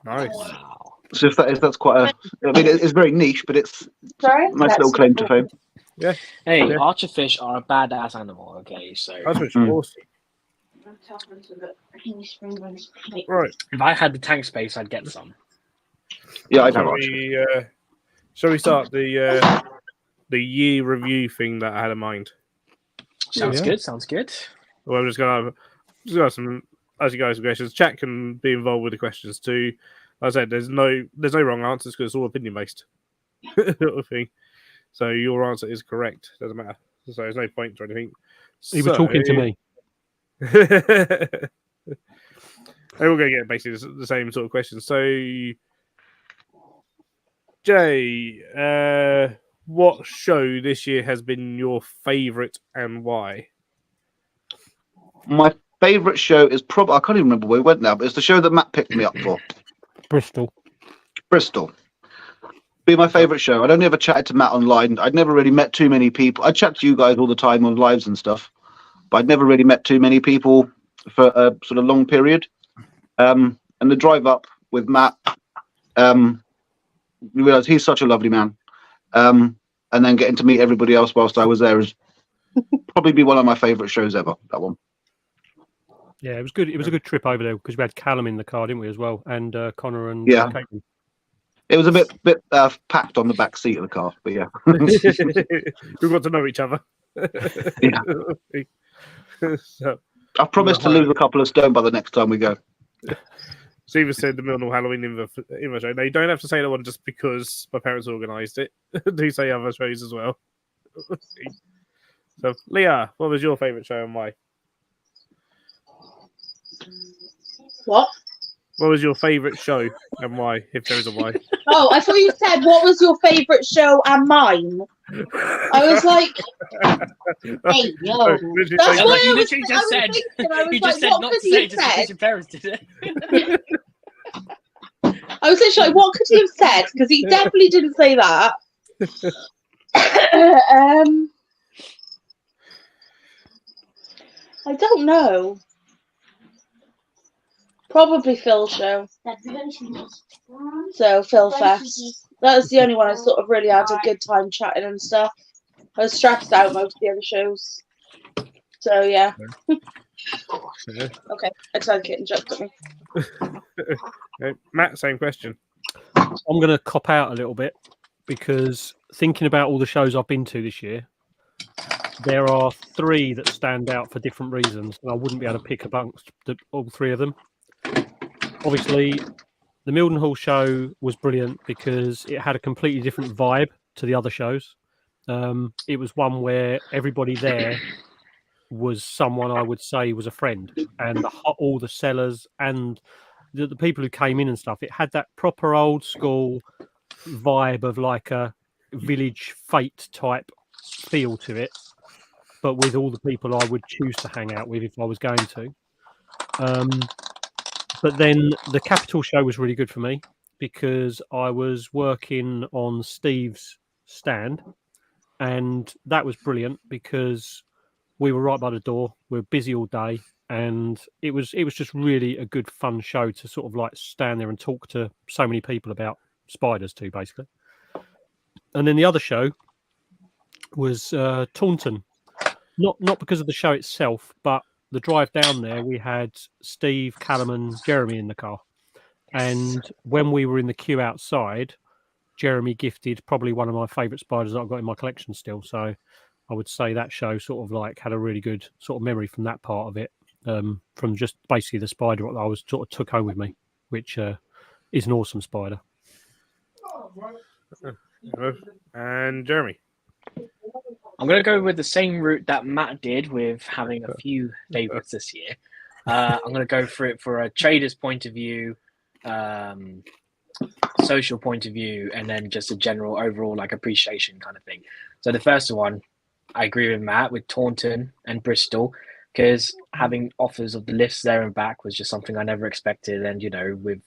Nice. Wow. So that's quite a. I mean, it's very niche, but it's a nice little claim to fame. Yeah. Hey, Yeah. archerfish are a badass animal. Okay, so Archerfish are awesome. Right. if I had the tank space, I'd get some. Yeah, I'd have archerfish. Shall we start the year review thing that I had in mind? Sounds good. Sounds good. Well, I'm just gonna have some. As you guys have questions, chat can be involved with the questions too. Like I said, there's no wrong answers because it's all opinion based. thing. So your answer is correct. Doesn't matter. So there's no point or anything. He was talking to me. They all going to get basically the same sort of questions. So, Jay, what show this year has been your favourite and why? My favourite show is probably, I can't even remember where we went now, but it's the show that Matt picked me up for. Bristol. Be my favourite show. I'd only ever chatted to Matt online. I'd never really met too many people. I chat to you guys all the time on lives and stuff, but I'd never really met too many people for a sort of long period. And the drive up with Matt, you realise he's such a lovely man. And then getting to meet everybody else whilst I was there is probably be one of my favourite shows ever, that one. Yeah, it was good. It was a good trip over there because we had Callum in the car, didn't we, as well, and Connor and Yeah. Caitlin. It was a bit packed on the back seat of the car, but yeah. We got to know each other. Yeah. So, I promised to lose a couple of stone by the next time we go. Steve said the Millennial Halloween Inver show. Now, you don't have to say that one just because my parents organised it. Do say other shows as well. So, Leah, what was your favourite show and why? What? What was your favourite show and why, if there is a why? Oh, I thought you said what was your favourite show and mine. I was like, hey, yo. That's Like, what you I was, literally I just was said. thinking. I was You like, just said what not could to he say have just said? because your parents did it. I was literally like, what could he have said? Because he definitely didn't say that. I don't know. Probably Phil show. So Phil Fest. That was the only one I sort of really had a good time chatting and stuff. I was stressed out most of the other shows. So yeah. Yeah. Okay, I tried getting jumped at me. Okay, Matt, same question. I'm going to cop out a little bit because thinking about all the shows I've been to this year, there are 3 that stand out for different reasons, and I wouldn't be able to pick amongst all 3 of them. Obviously, the Mildenhall show was brilliant because it had a completely different vibe to the other shows. It was one where everybody there was someone I would say was a friend, and all the sellers and the people who came in and stuff. It had that proper old school vibe of like a village fete type feel to it, but with all the people I would choose to hang out with if I was going to. But then the Capital show was really good for me because I was working on Steve's stand, and that was brilliant because we were right by the door. We were busy all day, and it was just really a good fun show to sort of like stand there and talk to so many people about spiders too, basically. And then the other show was Taunton, not because of the show itself, but the drive down there. We had Steve, Callum, and Jeremy in the car, and when we were in the queue outside, Jeremy gifted probably one of my favourite spiders that I've got in my collection still. So I would say that show sort of like had a really good sort of memory from that part of it, from just basically the spider that I was sort of took home with me, which is an awesome spider. And Jeremy. I'm going to go with the same route that Matt did with having a few favourites this year. I'm going to go for it for a trader's point of view, social point of view, and then just a general overall like appreciation kind of thing. So the first one, I agree with Matt with Taunton and Bristol, because having offers of the lifts there and back was just something I never expected. And, you know, with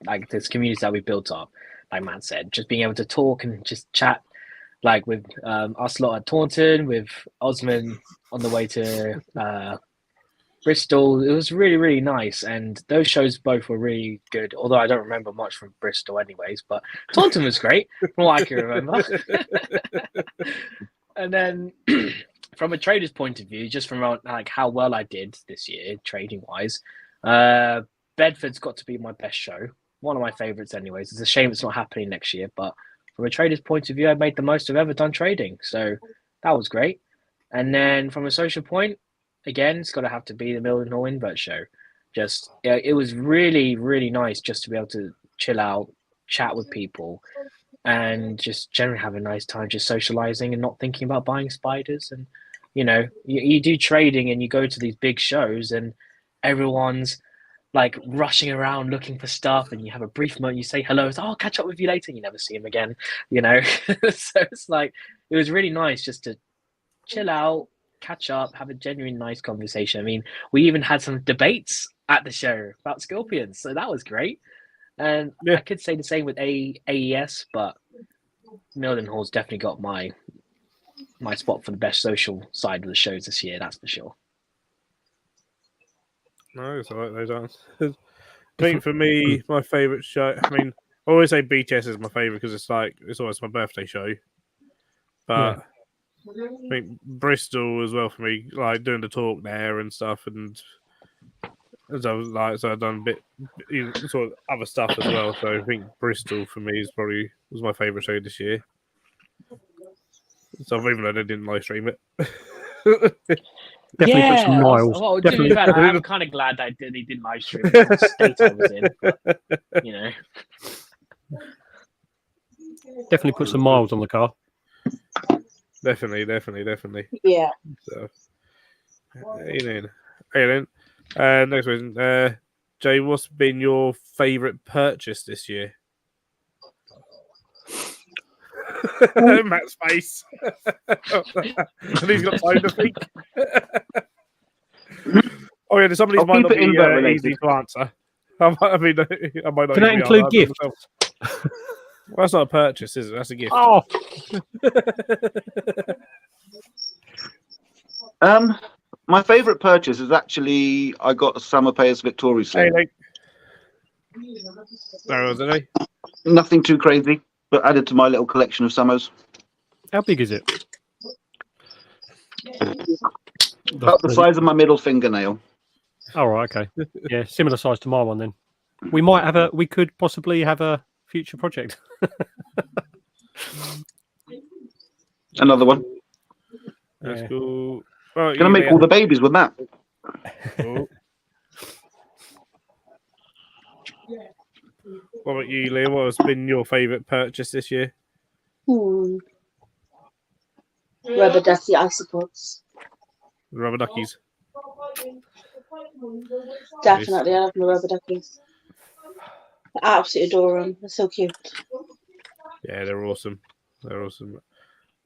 like this community that we built up, like Matt said, just being able to talk and just chat, like with us lot at Taunton, with Osman on the way to Bristol. It was really, really nice. And those shows both were really good, although I don't remember much from Bristol anyways, but Taunton was great from what I can remember. And then from a trader's point of view, just from like how well I did this year, trading wise, Bedford's got to be my best show. One of my favorites anyways. It's a shame it's not happening next year, but from a trader's point of view, I made the most I've ever done trading. So that was great. And then from a social point, again, it's got to have to be the Mildenhall Invert show. Just, it was really, really nice just to be able to chill out, chat with people, and just generally have a nice time just socializing and not thinking about buying spiders. And, you know, you do trading and you go to these big shows and everyone's like rushing around looking for stuff, and you have a brief moment, you say hello, it's, oh, I'll catch up with you later, and you never see him again, you know. So it's like, it was really nice just to chill out, catch up, have a genuine nice conversation. I mean, we even had some debates at the show about scorpions, so that was great. And I could say the same with AES, but Mildenhall's definitely got my spot for the best social side of the shows this year, that's for sure. No, it's all right, those answers. I think for me, my favourite show, I mean, I always say BTS is my favourite because it's always my birthday show. But I think Bristol as well for me, like doing the talk there and stuff, and as I was like, so I've done a bit sort of other stuff as well. So I think Bristol for me was my favourite show this year. So even though they didn't live stream it. Definitely put some miles. Well, to be fair, I'm kind of glad that they didn't live stream it in the state I was in, but, you know. Definitely put some miles on the car. Definitely. Yeah. So, hey then. Next question. Jay, what's been your favourite purchase this year? Matt's face. And he's got time to think. Oh yeah, some of these I'll might keep not it be invert related. easy to answer. I might not Can even that be able include to answer gifts? myself. Well, that's not a purchase, is it? That's a gift. Oh, My favourite purchase is actually I got a Summer Payers Victoria Hey, Slim. like, there was it. Nothing too crazy, but added to my little collection of summers. how big is it? About the size of my middle fingernail. Oh, right, okay. Yeah, similar size to my one then. We could possibly have a future project. Another one. That's Yeah. cool. Well, Gonna make all the babies with that. Cool. What about you, Leah? What has been your favourite purchase this year? Rubber ducky isopods. Rubber duckies. Definitely, I love my rubber duckies. I absolutely adore them. They're so cute. Yeah, they're awesome. They're awesome.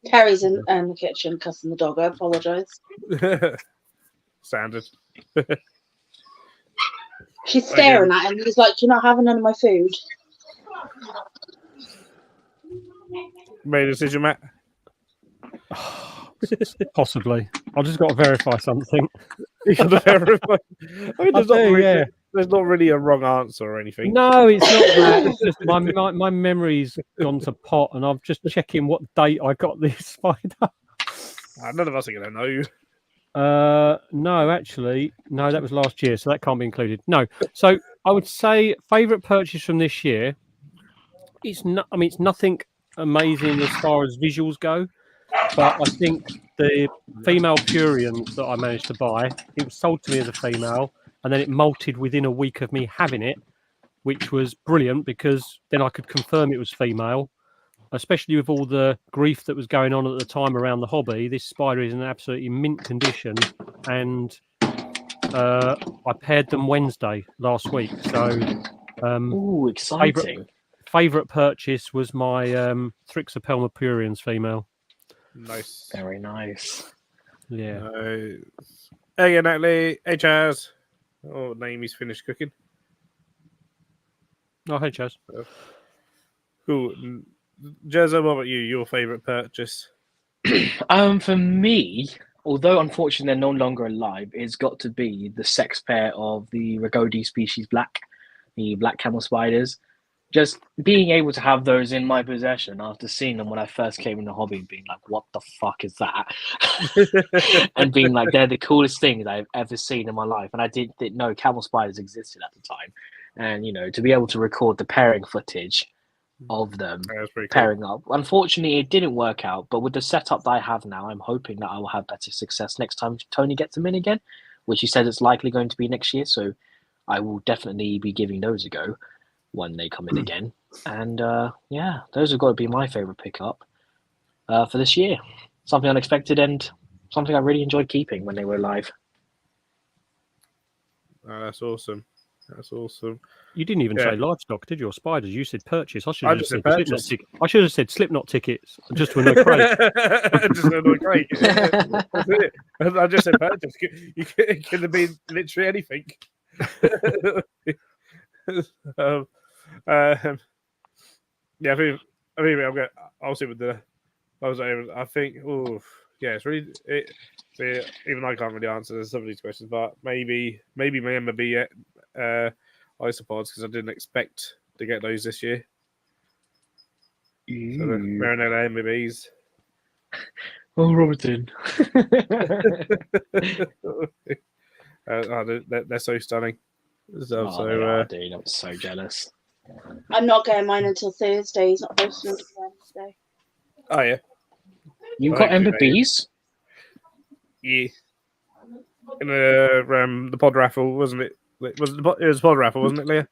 Terry's in the kitchen cussing the dog. I apologise. Standard. She's staring at him. He's like, "You're not having none of my food." Made a decision, Matt? Possibly. I've just got to verify something. You got to verify. I mean, Yeah. there's not really a wrong answer or anything. No, it's not that. It's just my memory's gone to pot, and I'm just checking what date I got this spider. None of us are going to know. No, actually, no, that was last year, so that can't be included. No, so I would say favourite purchase from this year. It's not. I mean, it's nothing amazing as far as visuals go, but I think the female Purians that I managed to buy, it was sold to me as a female, and then it molted within a week of me having it, which was brilliant because then I could confirm it was female. Especially with all the grief that was going on at the time around the hobby, this spider is in absolutely mint condition, and I paired them Wednesday last week. So, Ooh, exciting! Favorite purchase was my Thrixopelma Purians female. Nice. Very nice. Yeah. Nice. Hey, Natalie. Hey, Chaz. Oh, Naomi's finished cooking. Oh, hey, Chaz. Cool. Jezza, what about you? Your favourite purchase? For me, although unfortunately they're no longer alive, it's got to be the sex pair of the Ragodi species black, the black camel spiders. Just being able to have those in my possession after seeing them when I first came in the hobby, being like, what the fuck is that? And being like, they're the coolest things I've ever seen in my life. And I didn't know camel spiders existed at the time. And, to be able to record the pairing footage of them pairing up. Unfortunately, it didn't work out, but with the setup that I have now, I'm hoping that I will have better success next time Tony gets them in again, which he says it's likely going to be next year. So I will definitely be giving those a go when they come in again. And yeah, those have got to be my favorite pickup for this year. Something unexpected and something I really enjoyed keeping when they were alive. Oh, that's awesome. That's awesome. You didn't even say livestock, did you? Or spiders? You said purchase. I should I have just said said purchase. I should have said Slipknot tickets just to annoy Craig. Just to annoy Craig. That's it. I just said purchase. It could have been literally anything. Yeah, I'll sit with the. I think. Oh, yeah. It's really. Even I can't really answer some of these questions, but maybe remember be isopods because I didn't expect to get those this year. So the Marinella MBBs. Oh, Robertson. They're so stunning. Dude, I'm so jealous. I'm not getting mine until Thursday. He's not posting until Wednesday. Oh yeah, You've got MBBs? Yeah. In the pod raffle, wasn't it? It was a pod raffle, wasn't it, Leah?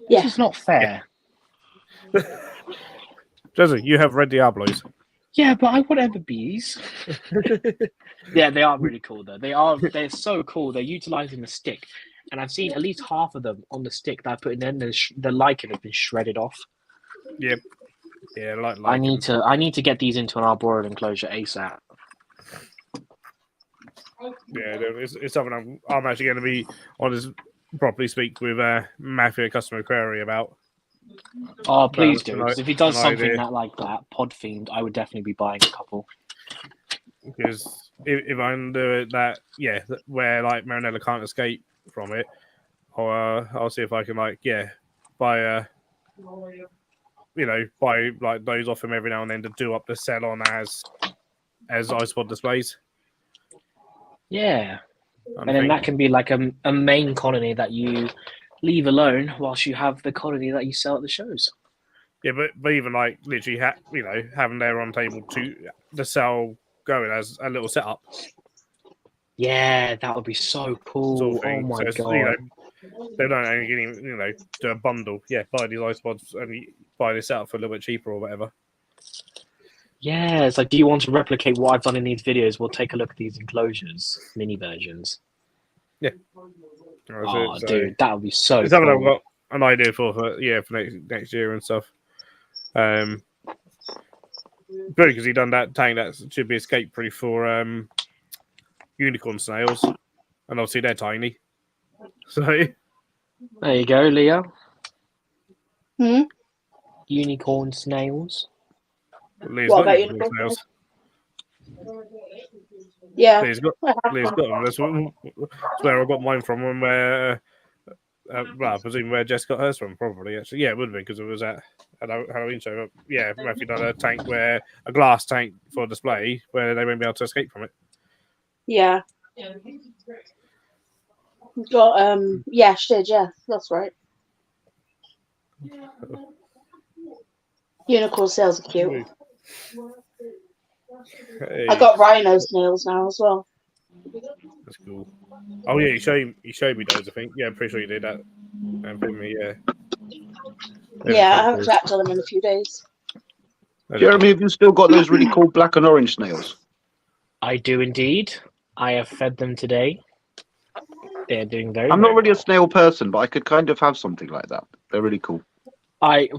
Yeah. This is not fair. Jesse, you have Red Diablos. Yeah, but I want MBBs. Yeah, they are really cool though. They're so cool. They're utilizing the stick. and I've seen at least half of them on the stick that I put in there. And the lichen has been shredded off. Yep. Yeah, like I need to get these into an arboreal enclosure ASAP. Yeah, it's something I'm actually going to be on this properly speak with Matthew at Customer Query about. Oh, please do. Because if he does an something idea. that like that, pod themed, I would definitely be buying a couple. Because if I can do it where like Marinella can't escape from it, I'll see if I can buy buy like those off him every now and then to do up the sell on as iSpot displays. Yeah. And then that can be like a main colony that you leave alone whilst you have the colony that you sell at the shows. Yeah, but even like literally, having their on table to the sell going as a little setup. Yeah, that would be so cool. Sort of Oh thing. my So god. They don't only do a bundle. Yeah, buy these iSpods and buy this setup for a little bit cheaper or whatever. Yeah, it's like, do you want to replicate what I've done in these videos? We'll take a look at these enclosures, mini versions. Yeah. Oh, dude, that would be so it's something cool. I've got an idea for next year and stuff. Good, because he done that tank that should be escape proof for unicorn snails, and obviously they're tiny. So there you go, Leah. Unicorn snails. Leah's What got about unicorn unicorn snails. Yeah. Leah's got them. That's where I got mine from. And where, I presume where Jess got hers from. Probably actually, yeah, it would have been because it was at Halloween show. But yeah, Matthew done a glass tank for display where they won't be able to escape from it. Yeah. Got yeah, she did, yeah, that's right. Unicorn snails are cute. Hey. I got rhino snails now as well. That's cool. Oh yeah, you showed me those. I think. Yeah, I'm pretty sure you did that. Yeah. Yeah, I haven't clapped on them in a few days. Jeremy, have you still got those really cool black and orange snails? I do indeed. I have fed them today. They're doing very. I'm not really well. a snail person, but I could kind of have something like that. They're really cool. I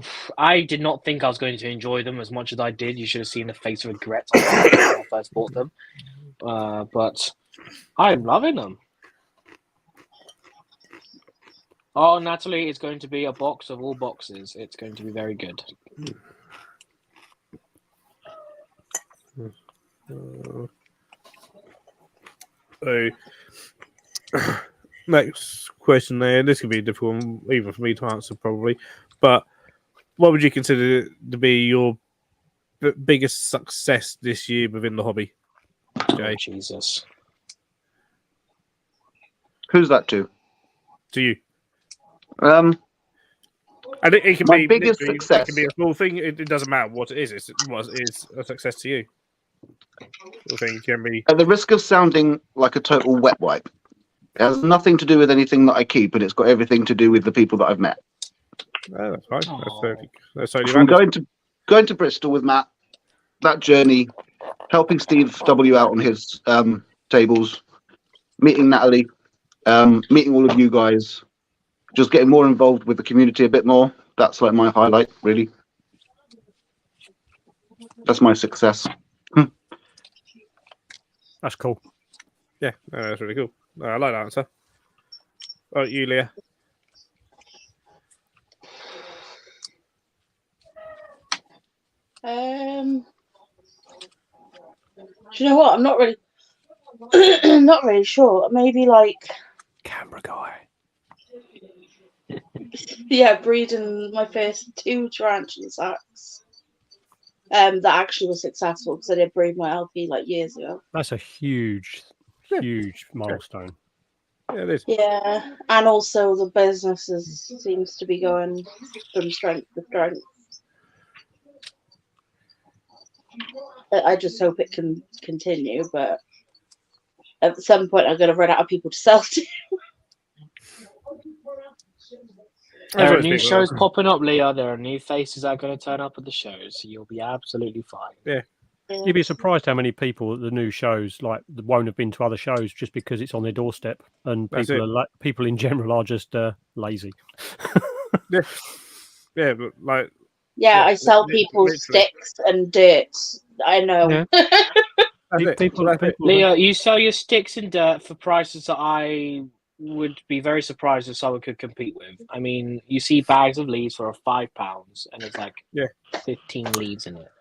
did not think I was going to enjoy them as much as I did. You should have seen the face of regret when I first bought them. But I'm loving them. Oh, Natalie, it's going to be a box of all boxes. It's going to be very good. So, next question there. This could be a difficult one, even for me to answer, probably. But what would you consider to be your biggest success this year within the hobby? Jay? Oh, Jesus. Who's that to? To you. Um, And it can my be biggest literally, success. It can be a small thing. It doesn't matter what it is. What is a success to you? The thing can be. At the risk of sounding like a total wet wipe, it has nothing to do with anything that I keep, and it's got everything to do with the people that I've met. Oh, that's fine. That's totally From valid. going to Bristol with Matt, that journey, helping Steve W out on his tables, meeting Natalie, meeting all of you guys, just getting more involved with the community a bit more. That's like my highlight, really. That's my success. That's cool. Yeah, that's really cool. I like that answer. Oh, you, Leah. Do you know what? I'm not really, not really sure. Maybe like Camera guy. yeah, breeding my first 2 tarantula sacks. That actually was successful because I did breed my LP like years ago. That's a huge milestone. Yeah, it is. Yeah, and also the business seems to be going from strength to strength. I just hope it can continue, but at some point I'm going to run out of people to sell to. There are new shows popping up, Leah. There are new faces that are going to turn up at the shows. So you'll be absolutely fine. Yeah. You'd be surprised how many people at the new shows won't have been to other shows just because it's on their doorstep, and That's people in general are just lazy. Yeah, but like, Yeah, I sell literally. people sticks and dirt. I know. Yeah. That's it. People, That's it. Leo, you sell your sticks and dirt for prices that I would be very surprised if someone could compete with. I mean, you see bags of leaves for £5, and it's like 15 leaves in it.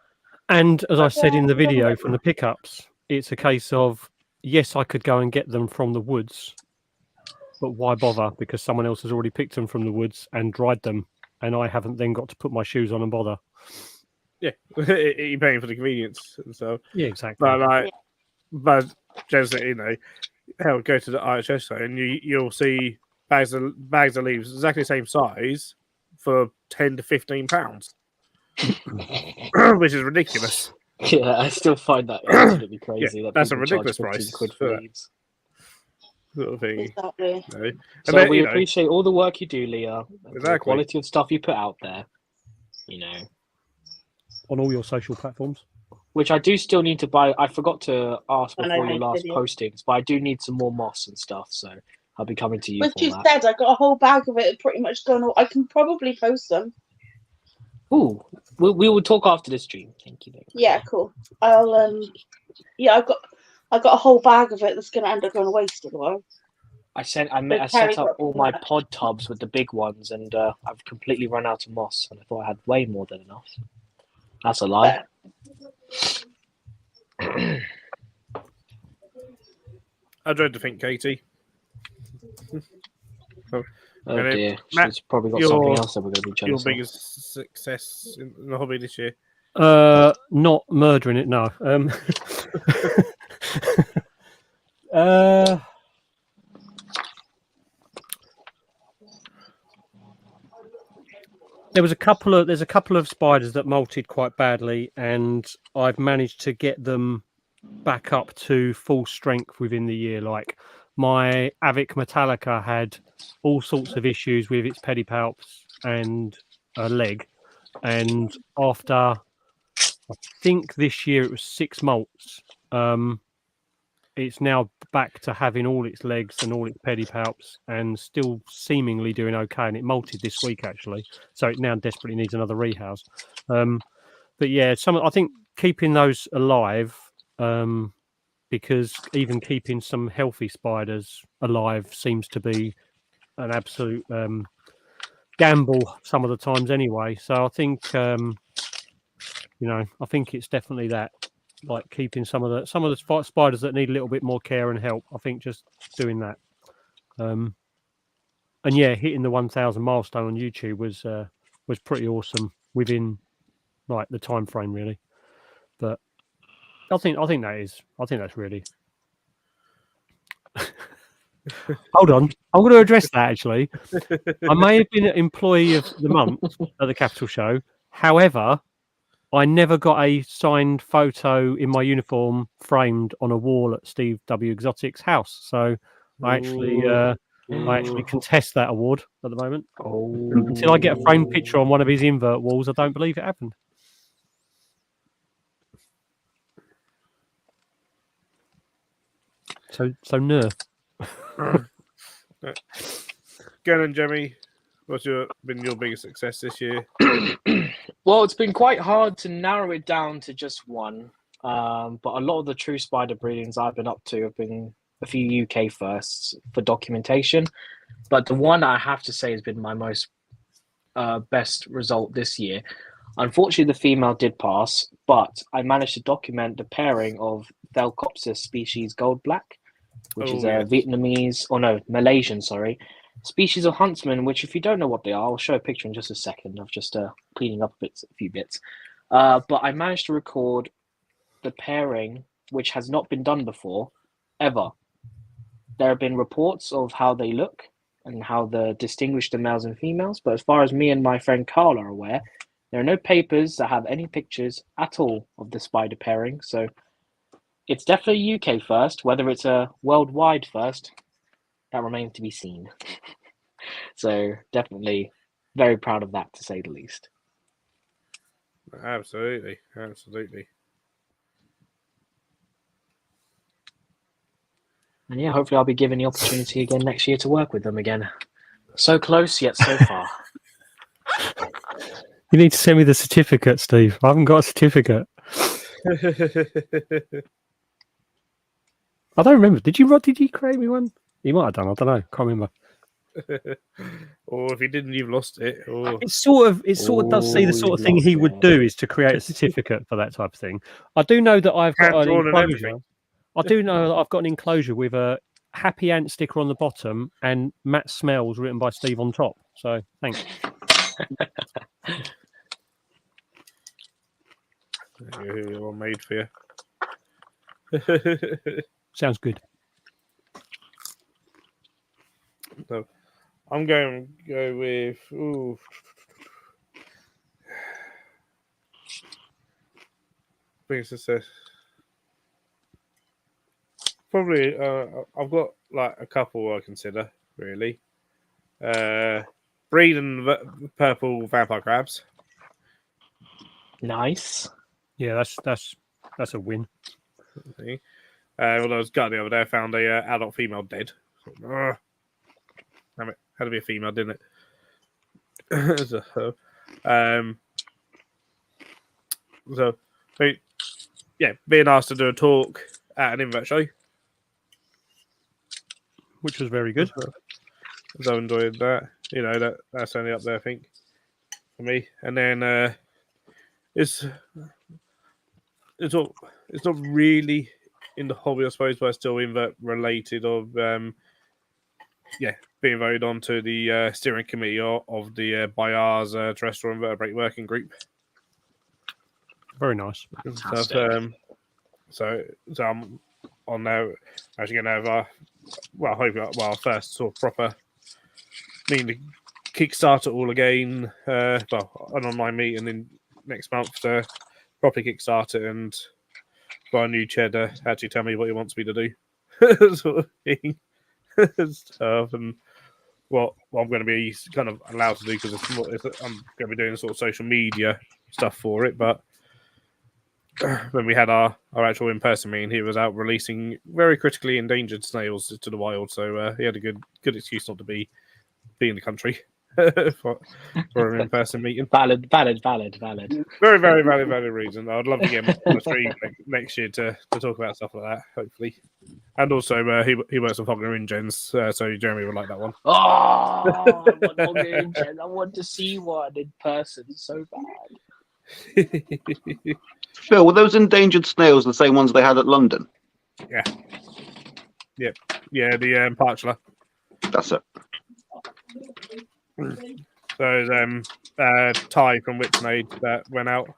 And as I said in the video from the pickups, it's a case of, yes, I could go and get them from the woods, but why bother? Because someone else has already picked them from the woods and dried them, and I haven't then got to put my shoes on and bother. Yeah, you're paying for the convenience and so. Yeah, exactly. But just hell, go to the IHS site and you'll see bags of leaves exactly the same size for £10 to £15, which is ridiculous. Yeah, I still find that absolutely crazy. Yeah, that that's a people charge ridiculous 15 price quid for for that leaves. sort of thing. Exactly. So then, we appreciate all the work you do, Leah, and the Exactly. quality of stuff you put out there. On all your social platforms. Which I do still need to buy. I forgot to ask And I before your make last videos. postings, but I do need some more moss and stuff, so I'll be coming to you But for you that. said I got a whole bag of it pretty much gone. I can probably post them. Ooh, we will talk after this stream. Thank you very much. Yeah, cool. I'll I got a whole bag of it that's gonna end up going to waste otherwise. I set Carrie up got all some my left. pod tubs with the big ones, and I've completely run out of moss, and I thought I had way more than enough. That's a lie. I dread to think, Katie. Oh And dear, Matt, she's probably got something else that we're going to be your jealous of. biggest success in the hobby this year? Not murdering it, no. There's a couple of spiders that molted quite badly, and I've managed to get them back up to full strength within the year. Like my Avic Metallica had all sorts of issues with its pedipalps and a leg, and after I think this year it was 6 molts. It's now back to having all its legs and all its pedipalps and still seemingly doing okay. And it molted this week actually, so it now desperately needs another rehouse. But yeah, I think keeping those alive, because even keeping some healthy spiders alive seems to be an absolute gamble some of the times anyway. So I think I think it's definitely that. Like keeping some of the spiders that need a little bit more care and help. I think just doing that, and yeah, hitting the 1,000 milestone on YouTube was pretty awesome within like the time frame really. But I think that's really. Hold on, I'm going to address that actually. I may have been an employee of the month at the Capital Show, however. I never got a signed photo in my uniform framed on a wall at Steve W. Exotic's house. So I actually contest that award at the moment. Until I get a framed picture on one of his invert walls, I don't believe it happened. So no. Go on, Jemmy. What's been your biggest success this year? Well, it's been quite hard to narrow it down to just one. But a lot of the true spider breedings I've been up to have been a few UK firsts for documentation. But the one I have to say has been my most best result this year. Unfortunately, the female did pass, but I managed to document the pairing of Thelcopsis species gold black, which is a Malaysian, species of huntsman, which if you don't know what they are, I'll show a picture in just a second of just cleaning up a few bits. But I managed to record the pairing, which has not been done before, ever. There have been reports of how they look and how they distinguish the males and females, but as far as me and my friend Carl are aware, there are no papers that have any pictures at all of the spider pairing, so it's definitely UK first. Whether it's a worldwide first, that remains to be seen. So definitely very proud of that, to say the least. Absolutely. And yeah, hopefully I'll be given the opportunity again next year to work with them again. So close, yet so far. You need to send me the certificate, Steve. I haven't got a certificate. I don't remember. Did you create me one? You might have done. I don't know. Can't remember. Or if you didn't, you've lost it. Or It sort of does see the sort of thing he would Lost do is to create a certificate for that type of thing. I do know that I've got an hand-drawn and enclosure. everything. I do know that I've got an enclosure with a happy ant sticker on the bottom and Matt Smells written by Steve on top. So thanks. You're all made for you. Sounds good. So I'm going to go with. Ooh. I think it's just probably. I've got like a couple I consider really. Breed and purple vampire crabs. Nice. Yeah, that's a win. When I was gutted the other day, I found a adult female dead. Damn it, had to be a female, didn't it? So, yeah, being asked to do a talk at an invert show, Which was very good. so I enjoyed that. You know, that's only up there, I think, for me. And then it's not really in the hobby, I suppose, but it's still invert related. Of being voted on to the steering committee of the BIAR's terrestrial invertebrate working group. Very nice. Fantastic. So I'm on now. Actually, going to have our first sort of proper meeting to kickstart it all again. An online meeting in next month to properly kickstart it and got a new chair to actually tell me what he wants me to do, sort of thing, stuff, and what I'm going to be kind of allowed to do because I'm going to be doing sort of social media stuff for it. But when we had our actual in-person meeting, he was out releasing very critically endangered snails to the wild, so he had a good excuse not to be in the country for an in-person meeting. Valid. Very, very valid reason. I'd love to get him on the stream next year to talk about stuff like that, hopefully. And also, he works on Fogger Ingens, so Jeremy would like that one. Oh, I want Ingens. I want to see one in person so bad. Phil, were those endangered snails the same ones they had at London? Yeah, the Parchula. That's it. So Ty from Whipsnade that went out.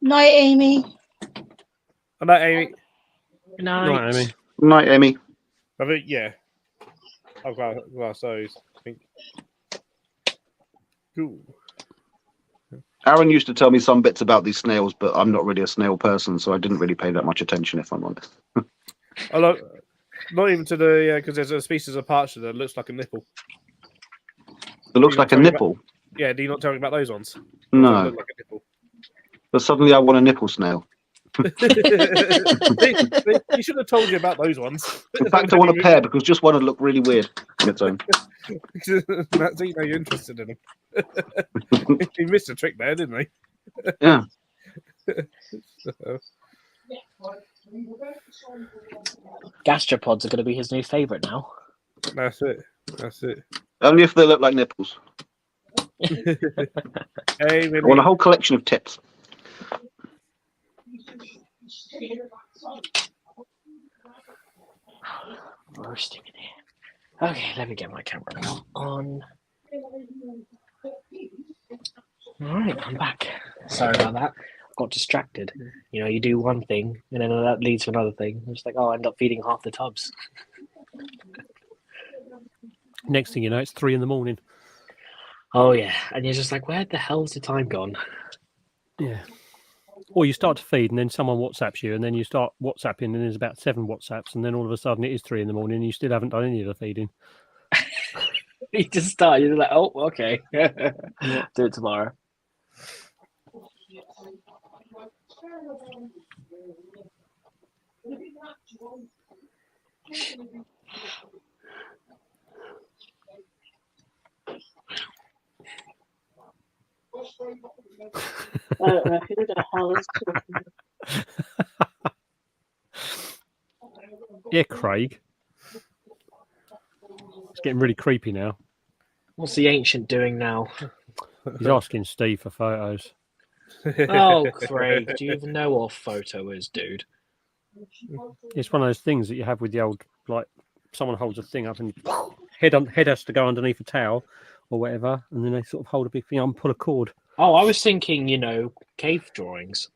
Night, Amy. And that Amy. Right, Amy. Night, Amy. I think I've got those. I think. Cool. Aaron used to tell me some bits about these snails, but I'm not really a snail person, so I didn't really pay that much attention, if I'm honest. Not even to the because there's a species of parchment that looks like a nipple. It looks like a nipple. Yeah, do you not tell me about those ones? No. Look like a nipple. But suddenly I want a nipple snail. You should have told you about those ones. In fact, I want a pair because just one would look really weird on its own. That's how you know you're interested in them. He missed a trick there, didn't he? Yeah. Gastropods are going to be his new favourite now. That's it. Only if they look like nipples. Hey, I want a whole collection of tits. Roasting in here. Okay, let me get my camera on. Alright, I'm back. Sorry about that. I got distracted. You know, you do one thing and then that leads to another thing. It's like, I end up feeding half the tubs. Next thing you know, it's 3 a.m. Oh yeah. And you're just like, where the hell's the time gone? Yeah. Or you start to feed and then someone WhatsApps you and then you start WhatsApping and there's about 7 WhatsApps and then all of a sudden it is 3 a.m. and you still haven't done any of the feeding. You just start, you're like, oh, okay. Do it tomorrow. I don't know who the hell is talking. Yeah, Craig. It's getting really creepy now. What's the ancient doing now? He's asking Steve for photos. Oh, Craig, do you even know what a photo is, dude? It's one of those things that you have with the old, like, someone holds a thing up and head has to go underneath a towel or whatever, and then they sort of hold a big thing up and pull a cord. Oh, I was thinking, cave drawings.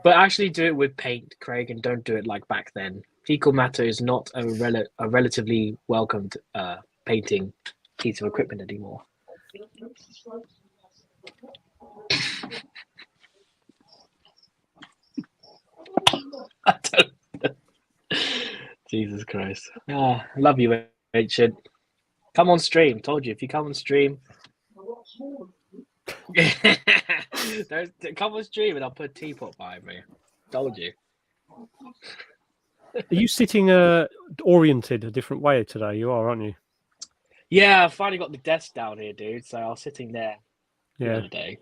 But actually do it with paint, Craig, and don't do it like back then. Fecal matter is not a relatively welcomed painting piece of equipment anymore. I don't... Jesus Christ. I love you, Ancient. Come on stream. Told you, if you come on stream... Come on stream and I'll put a teapot behind me. Told you. Are you sitting oriented a different way today? You are, aren't you? Yeah, I finally got the desk down here, dude. So I was sitting there the other day.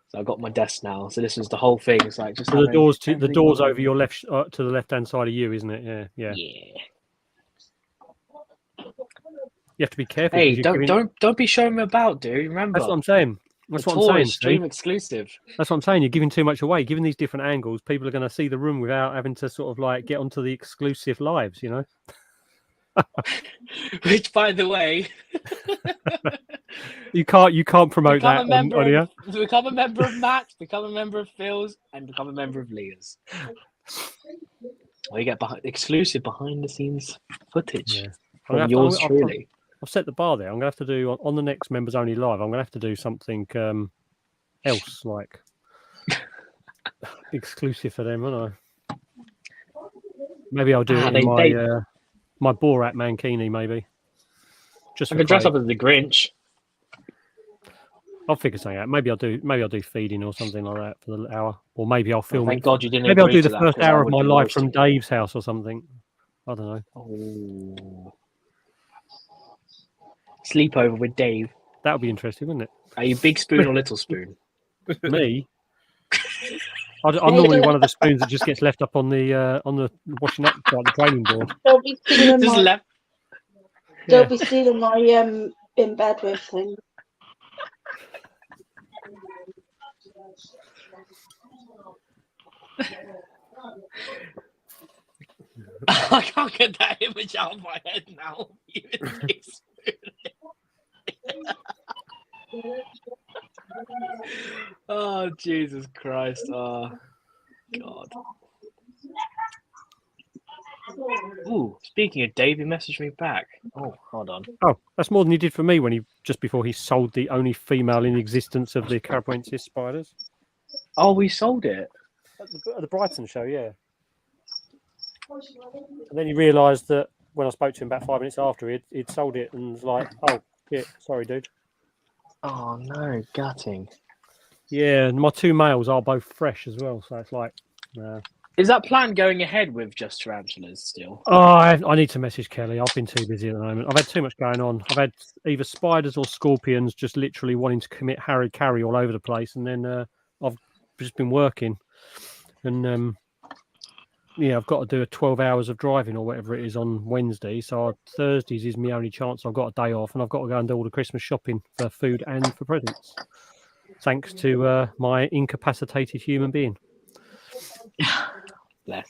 So I got my desk now. So this was the whole thing. It's like just so the doors over your left to the left hand side of you, isn't it? Yeah. You have to be careful. Hey, don't be showing me about, dude. Remember, that's what I'm saying. That's what I'm saying. Stream exclusive. That's what I'm saying. You're giving too much away. Given these different angles, people are going to see the room without having to sort of like get onto the exclusive lives, Which, by the way, you can't promote that on here. Become a member of Matt's, become a member of Phil's, and become a member of Leah's. Well, you get exclusive behind the scenes footage from yours truly. I've set the bar there. I'm going to have to do on the next members only live. I'm going to have to do something else, like exclusive for them, won't I? Maybe I'll do it in my Borat mankini. Maybe just I can dress up as the Grinch. I'll figure something out. Maybe I'll do feeding or something like that for the hour, or maybe I'll film. Thank God you didn't. Maybe I'll do the first hour of my life from Dave's house or something. I don't know. Oh. Sleepover with Dave. That would be interesting, wouldn't it? Are you big spoon or little spoon? Me? I'm normally one of the spoons that just gets left up on the washing up like the training board. Don't be stealing Just left. Don't be stealing my in bed with thing. I can't get that image out of my head now. Oh, Jesus Christ. Oh, God. Ooh, speaking of Dave, he messaged me back. Oh, hold on. Oh, that's more than he did for me when just before he sold the only female in existence of the Carapaensis spiders. Oh, we sold it? At the Brighton show, yeah. And then he realised that when I spoke to him about 5 minutes after, he'd sold it and was like, oh, yeah, sorry, dude. Oh, no, gutting. Yeah, and my 2 males are both fresh as well, so it's like... Is that plan going ahead with just tarantulas still? Oh, I need to message Kelly. I've been too busy at the moment. I've had too much going on. I've had either spiders or scorpions just literally wanting to commit harry-carry all over the place, and then I've just been working. And... yeah, I've got to do a 12 hours of driving or whatever it is on Wednesday. So Thursdays is my only chance. I've got a day off and I've got to go and do all the Christmas shopping for food and for presents. Thanks to my incapacitated human being. Bless.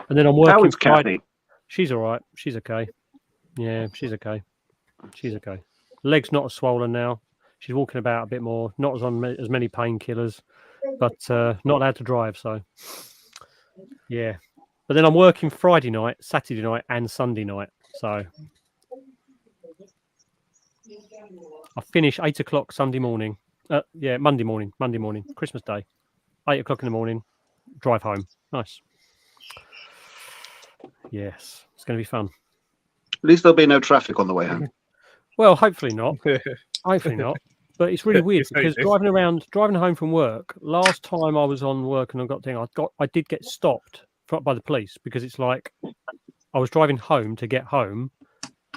And then I'm working. How is Kathy? She's all right. She's okay. Yeah, she's okay. She's okay. Leg's not as swollen now. She's walking about a bit more. Not as many painkillers, but not allowed to drive. So. Yeah, but then I'm working Friday night, Saturday night, and Sunday night. So I finish 8 o'clock Sunday morning. Monday morning, Christmas Day, 8 o'clock in the morning. Drive home. Nice. Yes, it's going to be fun. At least there'll be no traffic on the way home. Well, hopefully not. Hopefully not. But it's really weird Yes, I because do. driving home from work. Last time I was on work and I did get stopped by the police because it's like I was driving home to get home,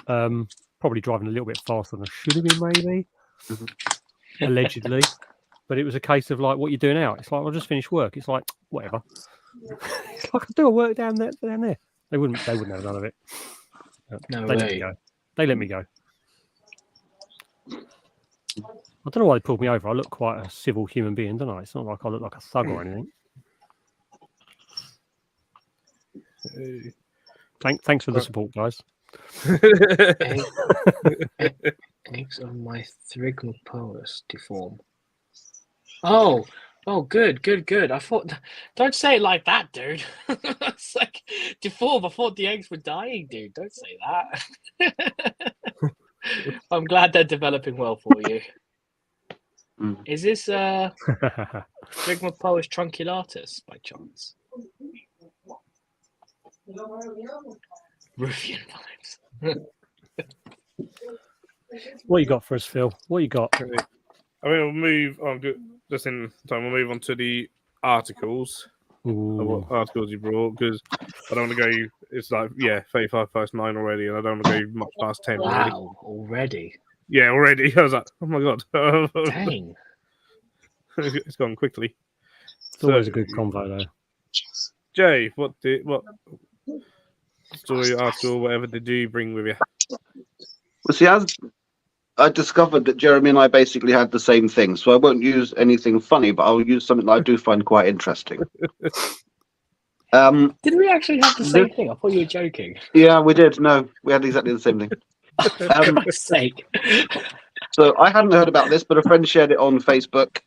probably driving a little bit faster than I should have been, maybe, allegedly. But it was a case of like, what you doing out? It's like, I'll just finish work. It's like, whatever. It's like I do a work down there. They wouldn't have none of it. No They let me way. go. They let me go. I don't know why they pulled me over. I look quite a civil human being, don't I? It's not like I look like a thug or anything. Thanks for the support, guys. Eggs of my thrigmopolis deform. Oh, good. I thought, don't say it like that, dude. It's like deform. I thought the eggs were dying, dude. Don't say that. I'm glad they're developing well for you. Is this Thrigmopolis trunculatus by chance? Ruffian vibes. What you got for us, Phil? What you got? I mean, we'll move on. Just in time, we'll move on to the articles. Of what articles you brought, because I don't want to go. It's like 35 past 9 already, and I don't want to go much past 10. Wow, already? Yeah, already. I was like, oh my god. Dang. It's gone quickly. It's always a good convo, though. Jay, what story, article, whatever did you bring with you? Well, see, as I discovered that Jeremy and I basically had the same thing, so I won't use anything funny, but I'll use something that I do find quite interesting. Did we actually have the same thing? I thought you were joking. Yeah, we did. No, we had exactly the same thing. For Christ's sake. So I hadn't heard about this, but a friend shared it on Facebook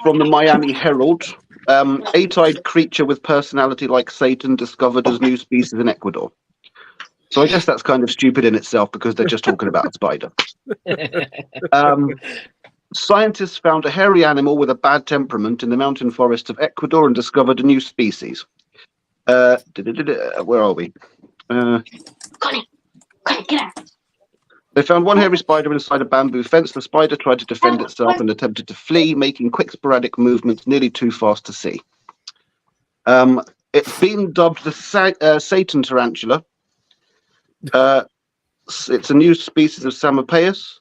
from the Miami Herald. Eight-eyed creature with personality like Satan discovered as new species in Ecuador. So I guess that's kind of stupid in itself because they're just talking about a spider. Scientists found a hairy animal with a bad temperament in the mountain forests of Ecuador and discovered a new species. Where are we? They found one hairy spider inside a bamboo fence. The spider tried to defend itself and attempted to flee, making quick sporadic movements nearly too fast to see. It's been dubbed the Satan tarantula. It's a new species of Samapeus.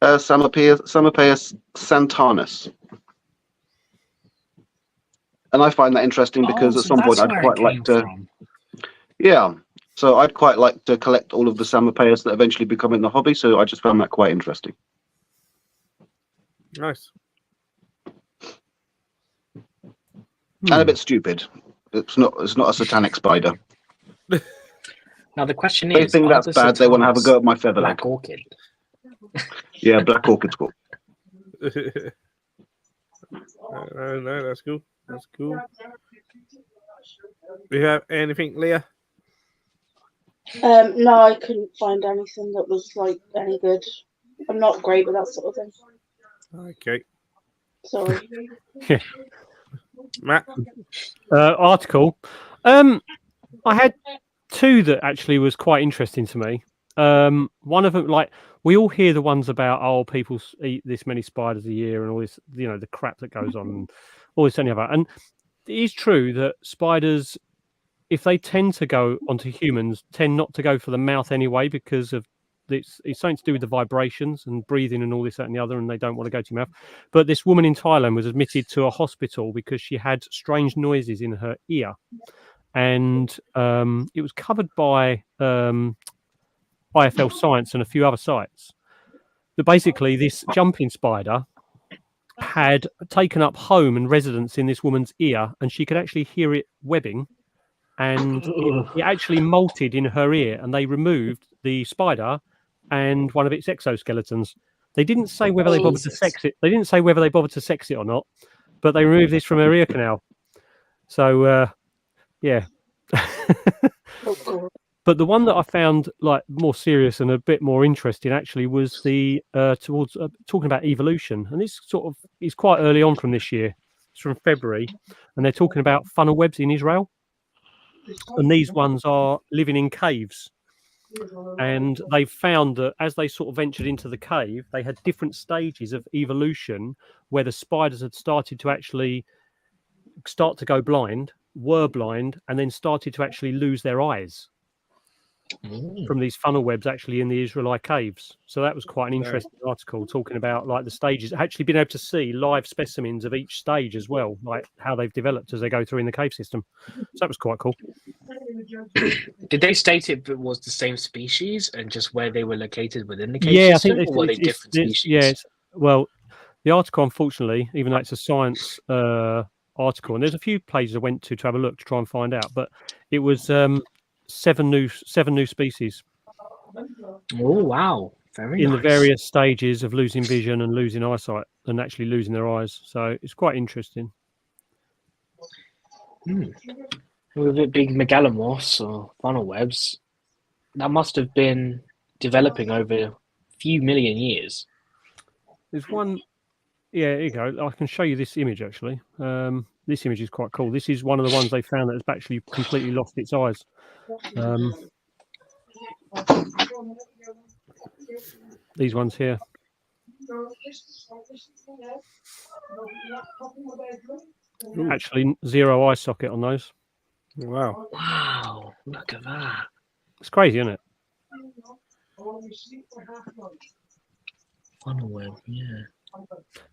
Samapeus santanus. And I find that interesting because at some point I'd quite like to... Yeah, so I'd quite like to collect all of the Samapeus that eventually become in the hobby, so I just found that quite interesting. Nice. And a bit stupid. It's not a satanic spider. Now the question They is, think that's bad, they want to have a go at my feather black leg. orchid. Yeah, black orchid's cool. No, that's cool. That's cool. Do you have anything, Leah? No, I couldn't find anything that was like any good. I'm not great with that sort of thing. Okay. Sorry. Matt? Article. I had two that actually was quite interesting to me. One of them, like, we all hear the ones about people eat this many spiders a year and all this, the crap that goes on, and all this and the other. And it is true that spiders, if they tend to go onto humans, tend not to go for the mouth anyway because of it's something to do with the vibrations and breathing and all this, that, and the other, and they don't want to go to your mouth. But this woman in Thailand was admitted to a hospital because she had strange noises in her ear, and it was covered by IFL Science and a few other sites. But basically, this jumping spider had taken up home and residence in this woman's ear, and she could actually hear it webbing, and it actually molted in her ear, and they removed the spider and one of its exoskeletons. They didn't say whether they bothered to sex it. They didn't say whether they bothered to sex it or not, but they removed this from her ear canal. So, yeah. But the one that I found like more serious and a bit more interesting actually was the towards talking about evolution, and this sort of is quite early on from this year. It's from February, and they're talking about funnel webs in Israel, and these ones are living in caves. And they found that as they sort of ventured into the cave, they had different stages of evolution where the spiders had started to actually start to go blind, were blind, and then started to actually lose their eyes from these funnel webs actually in the Israelite caves. So that was quite an interesting article talking about like the stages, actually being able to see live specimens of each stage as well, like how they've developed as they go through in the cave system. So that was quite cool. Did they state if it was the same species and just where they were located within the cave Yeah, system, I think or were they different species? Well, the article, unfortunately, even though it's a science article, and there's a few pages I went to have a look to try and find out, but it was seven new species Oh wow, very in nice. the various stages of losing vision and losing eyesight and actually losing their eyes. So it's quite interesting. With it being megalomorphs or funnel webs, that must have been developing over a few million years. There's one. Yeah, here you go. I can show you this image actually. This image is quite cool. This is one of the ones they found that has actually completely lost its eyes. These ones here. Actually, zero eye socket on those. Wow. Wow, look at that. It's crazy, isn't it? Funnel web, yeah.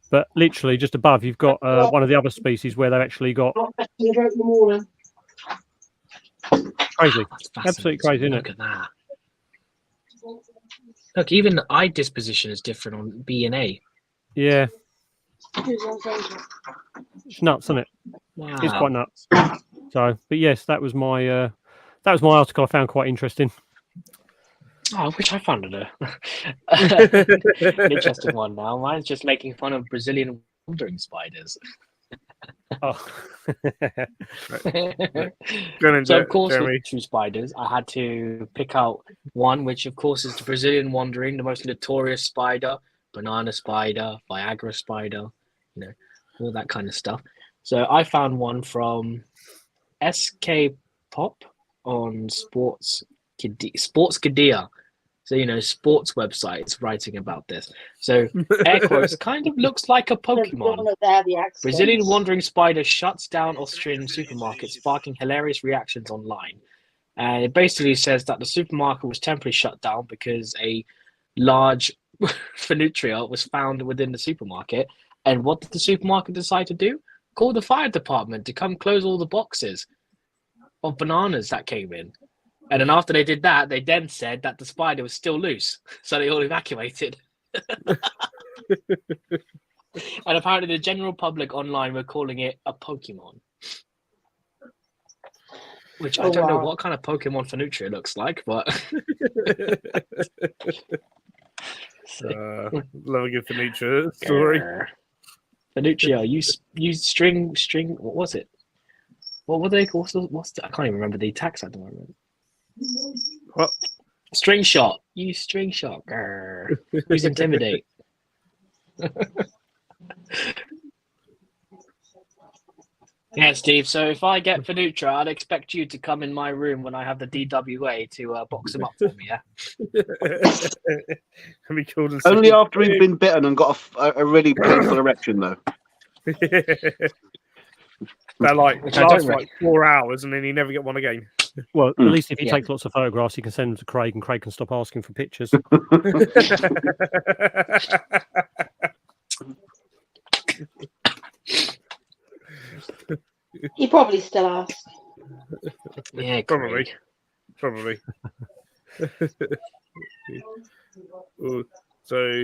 But literally, just above, you've got one of the other species where they've actually got crazy, absolutely crazy, isn't it? Look at that. Look, even the eye disposition is different on B and A. Yeah, it's nuts, isn't it? Wow. It's quite nuts. So, but yes, that was my article. I found quite interesting. Oh, I wish I found it an interesting one now. Mine's just making fun of Brazilian wandering spiders. Oh. So of course, with two spiders, I had to pick out one, which of course is the Brazilian wandering, the most notorious spider, banana spider, Viagra spider, all that kind of stuff. So I found one from SK Pop on Sportscadia. So, sports websites writing about this. So, air quotes, kind of looks like a Pokemon. Brazilian wandering spider shuts down Austrian supermarket, sparking hilarious reactions online. And it basically says that the supermarket was temporarily shut down because a large Phenutria was found within the supermarket. And what did the supermarket decide to do? Call the fire department to come close all the boxes of bananas that came in. And then after they did that, they then said that the spider was still loose. So they all evacuated. And apparently the general public online were calling it a Pokemon. Which I don't know what kind of Pokemon Phenutria looks like, but... Love a good Phenutria story. Phenutria, you string... What was it? What were they called? I can't even remember the attacks at the moment. What? String shot. Use string shot. Use intimidate. Yeah, Steve. So if I get Phenutria, I'd expect you to come in my room when I have the DWA to box him up for me. Yeah. Only after he's been bitten and got a really painful erection, though. That lasts like 4 hours and then you never get one again. Well, at least if he takes lots of photographs, he can send them to Craig, and Craig can stop asking for pictures. He probably still asks. Yeah, probably. So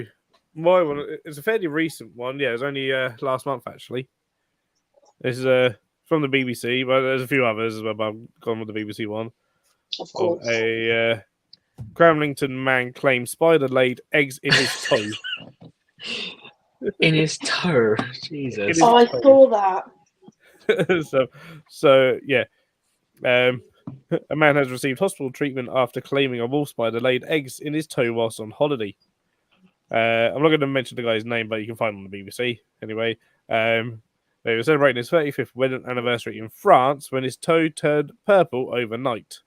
my one is a fairly recent one. Yeah, it was only last month actually. This is from the BBC, but there's a few others as well. But I've gone with the BBC one. Of course. A Cramlington man claims spider laid eggs in his toe. In his toe, Jesus! Oh, I saw that. so yeah, a man has received hospital treatment after claiming a wolf spider laid eggs in his toe whilst on holiday. I'm not going to mention the guy's name, but you can find him on the BBC anyway. They were celebrating his 35th wedding anniversary in France when his toe turned purple overnight.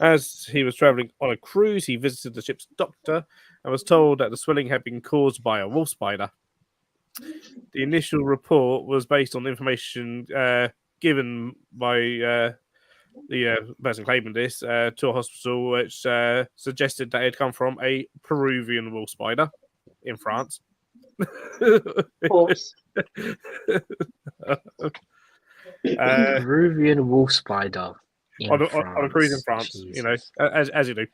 As he was travelling on a cruise, he visited the ship's doctor and was told that the swelling had been caused by a wolf spider. The initial report was based on information given by the person claiming this to a hospital, which suggested that it had come from a Peruvian wolf spider in France. Of course. Peruvian wolf spider on a cruise in France, Jesus. you know, as you do.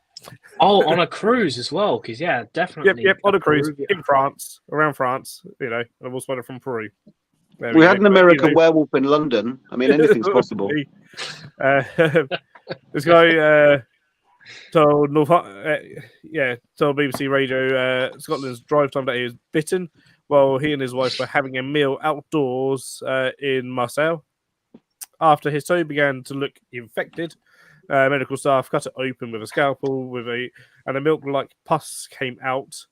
Oh, on a cruise as well, because yeah, definitely. Yep, on a cruise Peruvian- in France, around France, you know, a wolf spider from Peru. There We go. had an American werewolf in London. I mean, anything's possible. This guy told told BBC Radio Scotland's drive time that he was bitten while he and his wife were having a meal outdoors in Marseille. After his toe began to look infected, medical staff cut it open with a scalpel and a milk-like pus came out,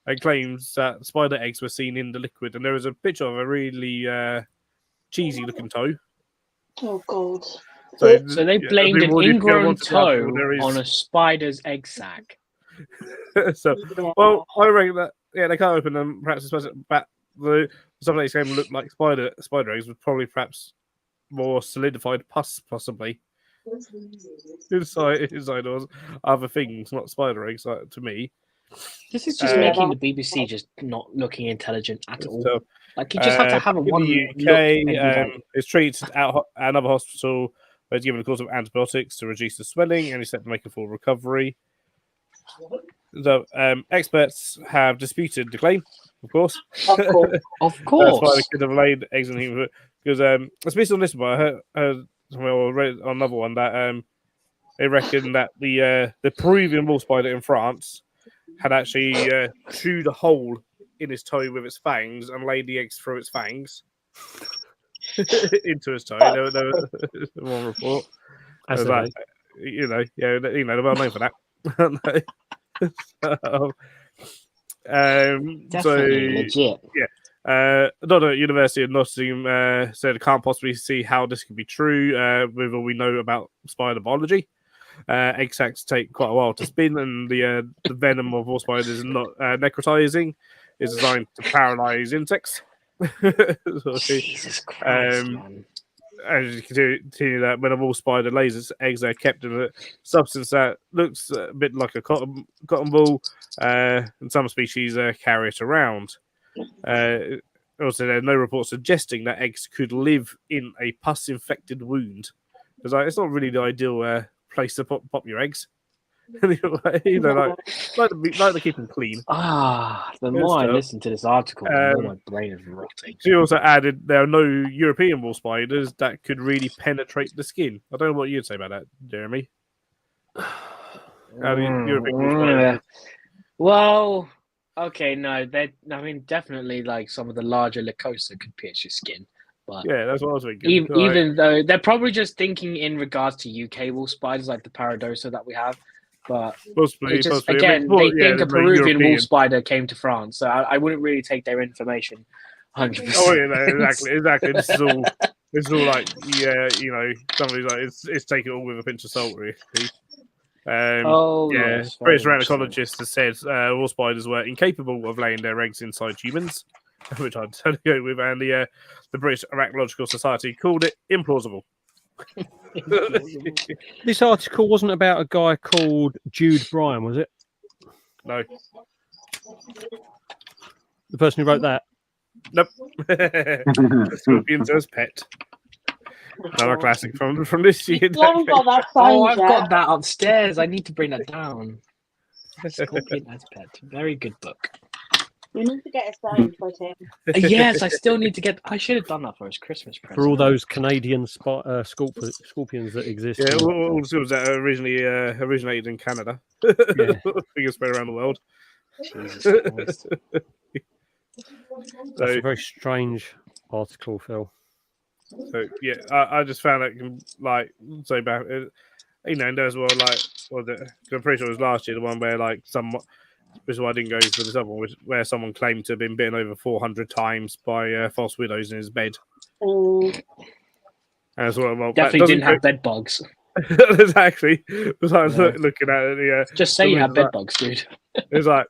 and claims that spider eggs were seen in the liquid. And there was a picture of a really cheesy-looking toe. Oh God. So they blamed an ingrown onto the article, toe there is- on a spider's egg sac. So, well, I reckon that they can't open them. Perhaps it's but the some of these game look like spider eggs with probably perhaps more solidified pus, possibly inside was other things, not spider eggs. Like, to me, This is just making the BBC just not looking intelligent at all. so, Like you just have to have a in one the look and be UK. done. Is treated at another hospital. Where he's given a course of antibiotics to reduce the swelling, and he's set to make a full recovery. So, experts have disputed the claim, of course. Of course. Of That's course. why they could have laid eggs in him. Because it's based on this one. I read on another one that they reckon that the Peruvian wolf spider in France had actually chewed a hole in his toe with its fangs and laid the eggs through its fangs into his toe. There was one report. As It was like, they're well known for that. Definitely legit. Another University of Nottingham said can't possibly see how this could be true with all we know about spider biology. Egg sacs take quite a while to spin, and the venom of wolf spiders is not necrotizing. It's designed to paralyze insects. Jesus Christ, man. As you continue that, when a wolf spider lays its eggs, they're kept in a substance that looks a bit like a cotton ball, and some species carry it around. Also, there are no reports suggesting that eggs could live in a pus-infected wound. It's not really the ideal place to pop your eggs. Like to keep them clean. The more I listen to this article, the more my brain is rotting. She also added there are no European wolf spiders that could really penetrate the skin. I don't know what you'd say about that, Jeremy. European wolf spiders. Well, okay, no, definitely like some of the larger Lycosa could pierce your skin. But yeah, that's what I was thinking. Even though they're probably just thinking in regards to UK wolf spiders, like the Paradosa that we have. But possibly. Again, they think a Peruvian wolf spider came to France, so I wouldn't really take their information 100%. Oh, yeah, exactly. This is all like, somebody's like, it's take it all with a pinch of salt, really. Yes, British ornithologists have said wolf spiders were incapable of laying their eggs inside humans, which I'd totally go with, and the British Arachnological Society called it implausible. This article wasn't about a guy called Jude Bryan, was it? No. The person who wrote that? Nope. Scorpions as pet. Another classic from this year. You haven't got that signed I've yet. got that upstairs. I need to bring that down. Scorpion as pet. Very good book. You need to get it signed for Tim. Yes, I still need to get. I should have done that for his Christmas present. For all those Canadian scorpions that exist. Yeah, all the schools that originally originated in Canada. Yeah. Biggest spread around the world. Jesus Christ. That's a very strange article, Phil. So yeah, I just found it like so bad. And as well, like, I'm pretty sure it was last year, the one where like which is why I didn't go for this other one, where someone claimed to have been bitten over 400 times by false widows in his bed. And as well, Definitely didn't have bed bugs. Exactly. It was like Yeah. looking at it. Yeah. Just say The you have wizard's bed like- bugs, dude. It was like,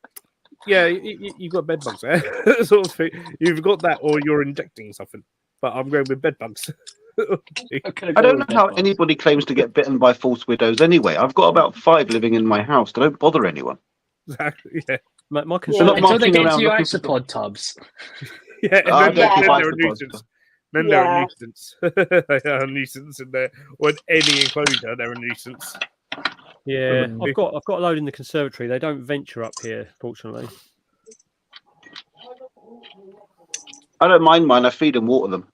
yeah, you got bed bugs there, sort of thing. You've got that, or you're injecting something. But I'm going with bed bugs. I don't know how anybody claims to get bitten by false widows anyway. I've got about 5 living in my house. They don't bother anyone. Exactly. Yeah. My They're concern not Until they marching get around into your looking for isopod tubs. Yeah. And I then, don't Yeah. keep then they're a isopods. nuisance. Then they're a Yeah. nuisance. They are a nuisance in there. Or in any enclosure, they're a nuisance. Yeah, Mm. I've got a load in the conservatory. They don't venture up here, fortunately. I don't mind mine. I feed and water them.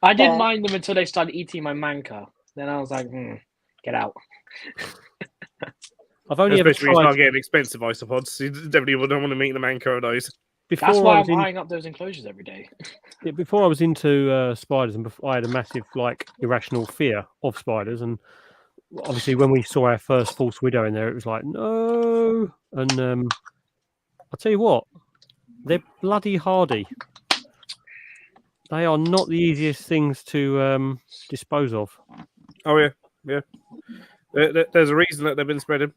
I didn't Fair. mind them until they started eating my manka. Then I was like, get out. I've only ever Especially when you tried start getting expensive isopods. You definitely don't want to meet the manco of those. before. That's why I I'm was in, eyeing up those enclosures every day. yeah, before I was into spiders, and before I had a massive, like, irrational fear of spiders. And obviously, when we saw our first false widow in there, it was like, no. And I'll tell you what, they're bloody hardy. They are not the easiest things to dispose of. Oh yeah. There's a reason that they've been spreading.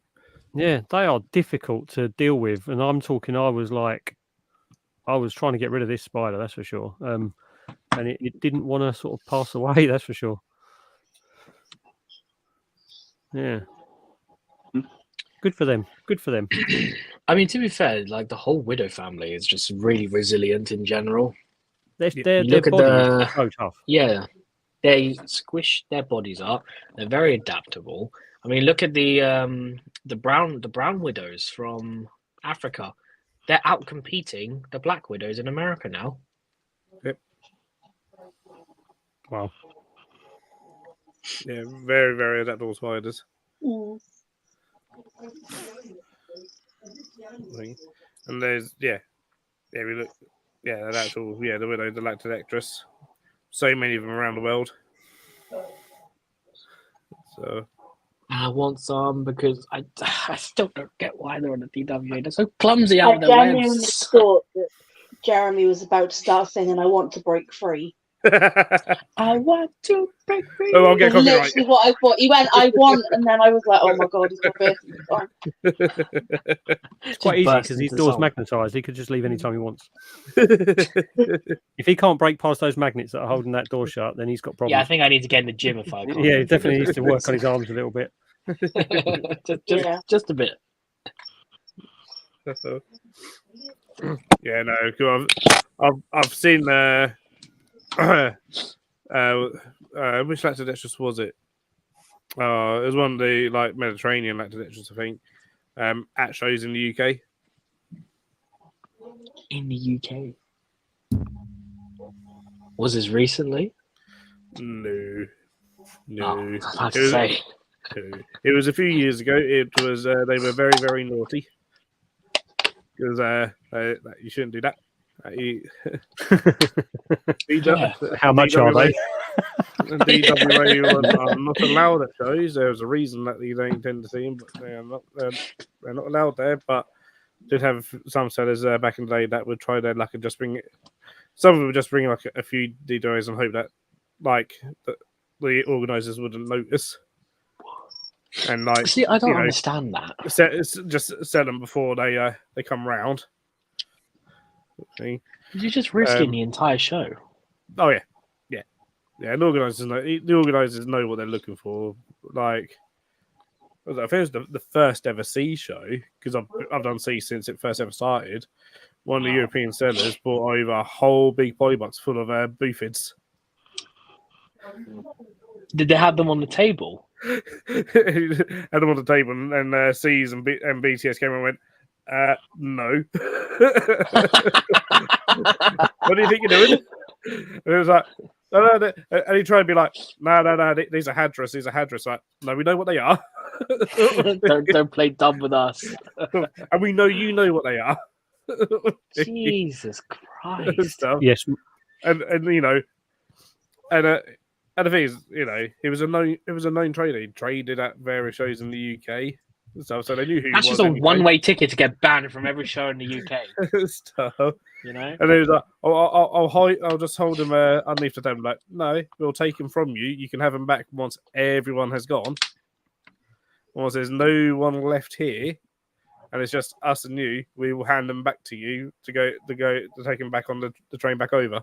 Yeah, they are difficult to deal with. And I'm talking, I was trying to get rid of this spider, that's for sure. And it didn't want to sort of pass away, that's for sure. Yeah. Good for them. Good for them. I mean, to be fair, like the whole widow family is just really resilient in general. Their You their look at body the- is so tough. Yeah, they squish their bodies up. They're very adaptable. I mean, look at the brown widows from Africa. They're out competing the black widows in America now. Wow. Yeah, very, very adaptable spiders. Mm. Thing. And there's we look, the actual the widow, the lactodectrus. So many of them around the world. So I want some because I still don't get why they're on the DWA. They're so clumsy out I of their genuinely webs. thought that Jeremy was about to start singing "I Want to Break Free." I want to break free. I'll get That's copyright. literally what I thought. He went, "I want," and then I was like, "Oh my god, he's got birth song." It's quite easy because his door's magnetised. He could just leave anytime he wants. If he can't break past those magnets that are holding that door shut, then he's got problems. Yeah, I think I need to get in the gym if I can't. Yeah, he definitely needs to work on his arms a little bit. just a bit. Yeah, no, cool. I've seen which lactodectrus was it? It was one of the like Mediterranean lactodectrus, I think. At shows in the UK. In the UK. Was this recently? No. Oh, I was about It to was, say. it was a few years ago. It was they were very, very naughty because you shouldn't do that. Yeah. How much are they? DWA are not allowed at shows. There's a reason that you don't tend to see them, but they're not allowed there. But did have some sellers back in the day that would try their luck and just bring it. Some of them would just bring like a few DWAs and hope that the organisers wouldn't notice. And like, See, I don't understand that. Just sell them before they come round. See? You're just risking the entire show. Oh yeah. And the organisers know what they're looking for. Like, I think it was the first ever C show because I've done C since it first ever started. One of the European sellers bought over a whole big polybox full of boofids. Did they have them on the table? Had them on the table, and C's and BTS came and went, no. What do you think you're doing? And it was like, no. And he tried to be like, no, these are Hadras, Like, no, we know what they are. don't play dumb with us. And we know you know what they are. Jesus Christ. Stuff. Yes. And you know, and the thing is, you know, it was a known trader. He traded at various shows in the UK. stuff, so they knew who That's he just was. a one-way ticket to get banned from every show in the UK. stuff. You know. And he was like, I'll just hold him underneath the table. Like, no, we'll take him from you. You can have him back once everyone has gone. Once there's no one left here, and it's just us and you, we will hand them back to you to take him back on the train back over.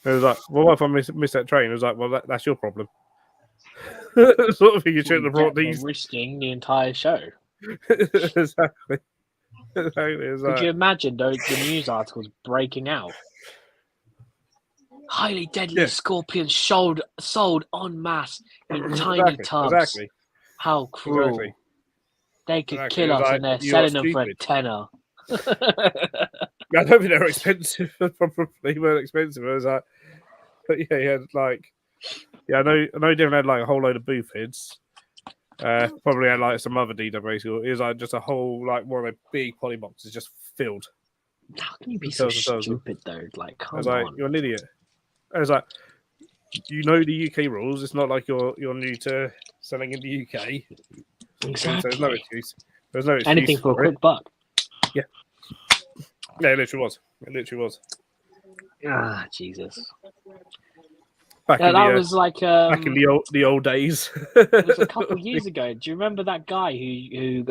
And it was like, well, what if I miss that train? It was like, well, that's your problem. Sort of thing. You shouldn't have brought these. Risking the entire show. Exactly. Could you imagine the news articles breaking out? Highly deadly scorpions sold en masse in tiny tubs. Exactly. How cruel! Exactly. They could kill us, and they're selling them for a tenner. I don't think they're expensive. Probably weren't expensive. It was like, but yeah, he had like, I know Devon had like a whole load of booth heads. Probably had like some other DWA. It was like just a whole like one of the big poly boxes just filled. How can you be so stupid though? Like, come on. Like, you're an idiot. I was like, you know the UK rules. It's not like you're new to selling in the UK. Exactly. So there's no excuse. There's no excuse. Anything for a quick buck. Yeah. Yeah, it literally was. It literally was. Ah, Jesus. Back Yeah, in that the, was like back in the old days. It was a couple of years ago. Do you remember that guy who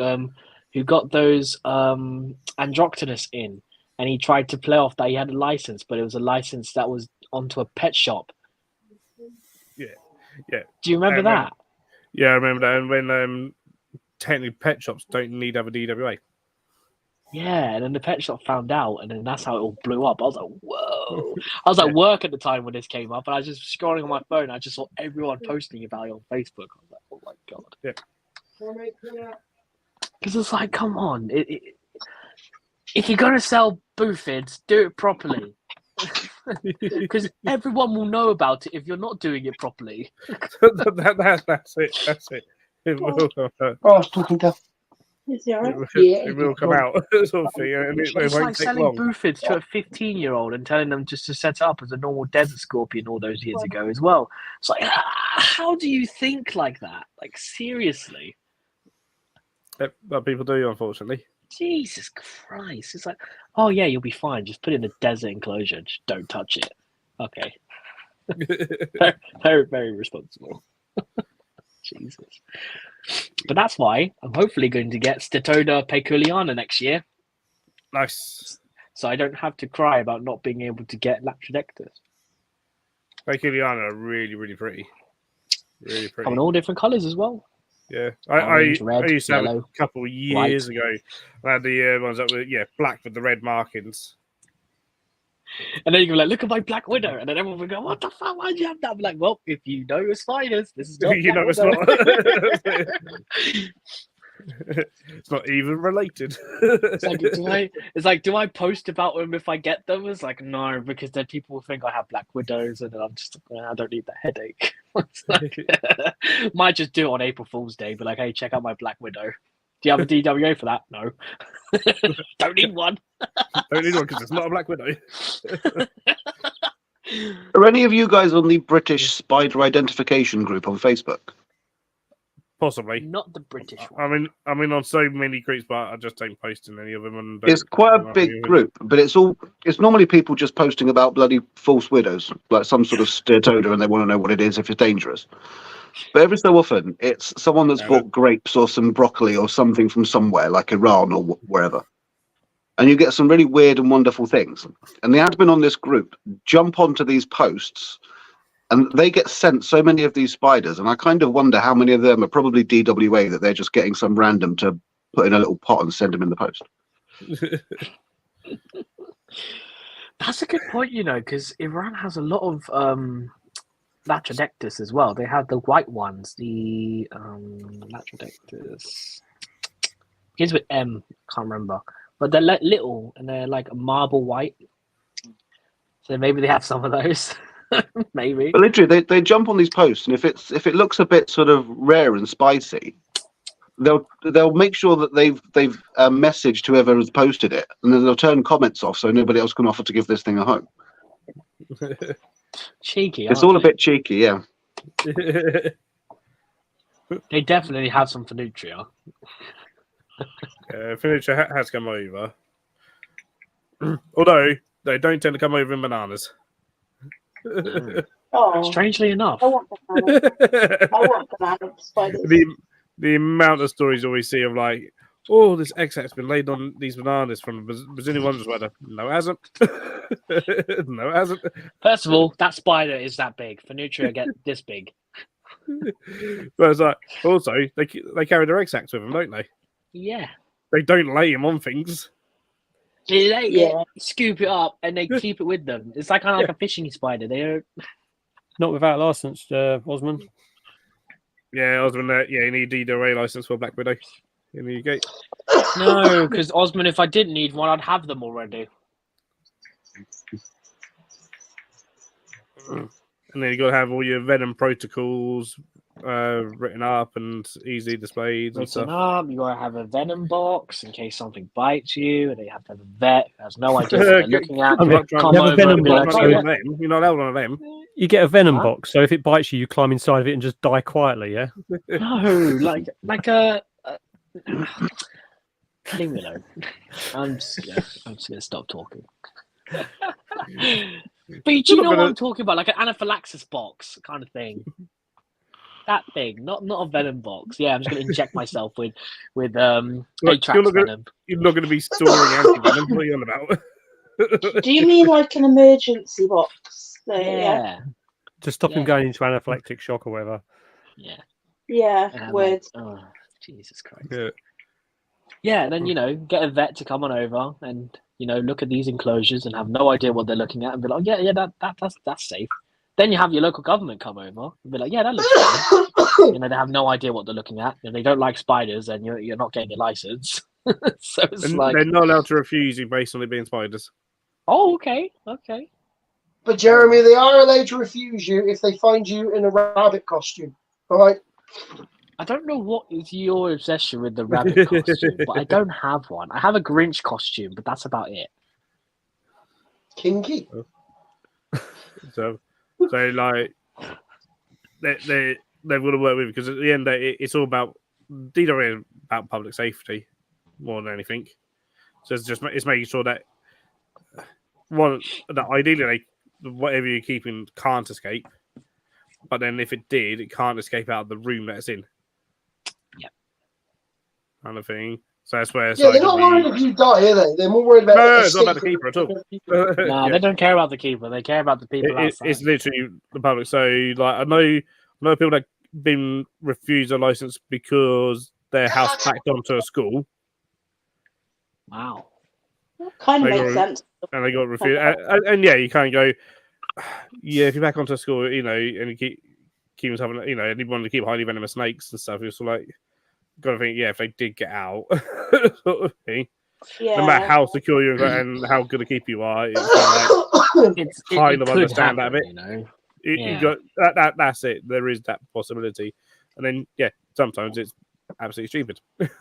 got those androctonus in, and he tried to play off that he had a license, but it was a license that was onto a pet shop. Yeah. Do you remember that? Yeah, I remember that. And when technically pet shops don't need to have a DWA. Yeah, and then the pet shop found out, and then that's how it all blew up. I was like, whoa. I was at work at the time when this came up, and I was just scrolling on my phone. I just saw everyone posting about it on Facebook. I was like, oh my God. Yeah. Because it's like, come on. If you're going to sell boofids, do it properly. Because everyone will know about it if you're not doing it properly. That's it. That's it. It will come out. Oh, I was talking to. It will come out. Sort of thing, and it It's won't like take selling long. boofids to a 15-year-old and telling them just to set it up as a normal desert scorpion all those years ago as well. It's like, how do you think like that? Like, seriously? That people do, unfortunately. Jesus Christ. It's like, oh yeah, you'll be fine. Just put it in a desert enclosure. Just don't touch it. Okay. Very, very, very responsible. Jesus. But that's why I'm hopefully going to get Stetoda peculiana next year. Nice. So I don't have to cry about not being able to get Latrodectus. Peculiana are really, really pretty. Really pretty. Come in all different colours as well. Yeah. Orange, red, I used to have yellow, a couple of years ago. I had the ones that were black with the red markings. And then you go like, look at my Black Widow. And then everyone will go, what the fuck? Why'd you have that? I'm like, well, if you know your spiders, this is not You know, Black it's Widow. not. It's not even related. It's like, do I post about them if I get them? It's like, no, because then people will think I have Black Widows, and then I'm just like, I don't need that headache. It's like, might just do it on April Fool's Day, but like, hey, check out my Black Widow. Do you have a DWA for that? No. Don't need one. Don't need one because it's not a Black Widow. Are any of you guys on the British Spider Identification group on Facebook? Possibly. Not the British one. I mean, on so many groups, but I just don't post in any of them. And It's quite a big group, but it's normally people just posting about bloody false widows, like some sort of Stetoda, and they want to know what it is, if it's dangerous. But every so often, it's someone that's bought grapes or some broccoli or something from somewhere, like Iran or wherever. And you get some really weird and wonderful things. And the admin on this group jump onto these posts, and they get sent so many of these spiders. And I kind of wonder how many of them are probably DWA, that they're just getting some random to put in a little pot and send them in the post. That's a good point, because Iran has a lot of Latrodectus as well. They have the white ones, the Latrodectus. Begins with M, can't remember. But they're little and they're like a marble white. So maybe they have some of those. Maybe. But literally, they jump on these posts, and if it looks a bit sort of rare and spicy, they'll make sure that they've messaged whoever has posted it, and then they'll turn comments off so nobody else can offer to give this thing a home. Cheeky. It's all a bit cheeky, yeah. But They definitely have some for Nutria. Furniture has come over. Although they don't tend to come over in bananas. Oh, Strangely enough. I want banana. I want banana spiders. the amount of stories always see of like, oh, this egg sack's been laid on these bananas from the Brazilian Wonder Spider. No, it hasn't. No, it hasn't. First of all, that spider is that big. For Nutria, get this big. But it's like, also, they carry their egg sacks with them, don't they? Yeah. They don't lay them on things. They lay Yeah. it, scoop it up, and they keep it with them. It's like kind of like a fishing spider. They are. Not without license, Osman. Yeah, Osmond, you need a DDRA license for Black Widow in the UK. No, because Osman, if I didn't need one, I'd have them already. And then you got to have all your Venom protocols written up and easily displayed and Written stuff. up, you gotta have a venom box in case something bites you, and they have to have a vet who has no idea what they're looking at. Okay, Come you have a over venom and be box, like, You're "Oh, not yeah." allowed one of them. You're not allowed one of them. You get a venom Huh? box, so if it bites you, you climb inside of it and just die quietly. Yeah. No, like a. Leave me alone. I'm just gonna stop talking. But do you know what I'm talking about? Like an anaphylaxis box kind of thing. That thing, not a venom box. Yeah, I'm just gonna inject myself with Atrax venom. You're not going to be storing anti-venom. What are you on about? Do you mean like an emergency box? So, Yeah, To stop him Yeah. going into anaphylactic shock or whatever. yeah. Yeah, words. Oh, Jesus Christ. Yeah. Yeah, and then get a vet to come on over and look at these enclosures and have no idea what they're looking at and be like, yeah, that's safe. Then you have your local government come over and be like, yeah, that looks fine. They have no idea what they're looking at. And they don't like spiders, and you're not getting your license. So it's And like, they're not allowed to refuse you based on it being spiders. oh, okay. But Jeremy, they are allowed to refuse you if they find you in a rabbit costume. All right. I don't know what is your obsession with the rabbit costume, but I don't have one. I have a Grinch costume, but that's about it. Kinky. So like they've got to work with, because at the end it's all about DDR about public safety more than anything. So it's making sure that that ideally whatever you're keeping can't escape, but then if it did, it can't escape out of the room that it's in. Yeah, kind of thing. So that's where they're not worried if you die, are they? They're more worried about. No, it's not about the keeper at all. No, they don't care about the keeper. They care about the people outside. It's literally the public. So, like, I know people that been refused a license because their house backed onto a school. Wow. Kind of They makes sense. And they got refused. And yeah, you can't go. Yeah, if you're back onto a school, and you keep yourself, and you want to keep highly venomous snakes and stuff. It's like, got to think, yeah, if they did get out, sort of thing. Yeah. No matter how secure you are and how good a keeper you are, it's kind of could understand happen, that a bit. You got that's it. There is that possibility, and then sometimes it's absolutely stupid. It's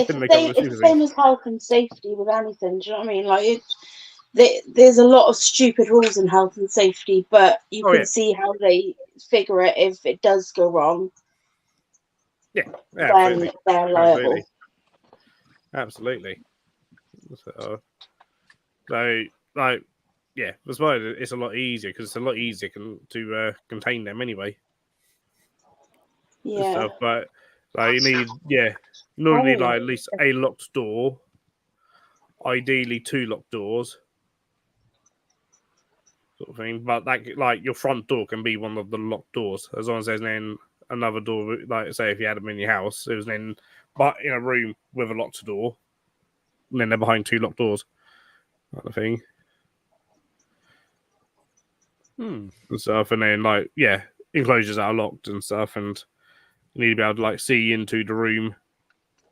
the same as health and safety with anything. Do you know what I mean? Like there's a lot of stupid rules in health and safety, but you can see how they figure it if it does go wrong. Yeah, then they're liable. Absolutely. So like, yeah, that's why it's a lot easier, because it's a lot easier to contain them anyway. Yeah. Stuff, but like you normally like at least a locked door, ideally 2 locked doors, sort of thing. But that, like, your front door can be one of the locked doors, as long as there's then another door. Like, say if you had them in your house, it was then but in a room with a locked door, and then they're behind 2 locked doors, kind of thing. And stuff, and then enclosures that are locked and stuff, and you need to be able to like see into the room,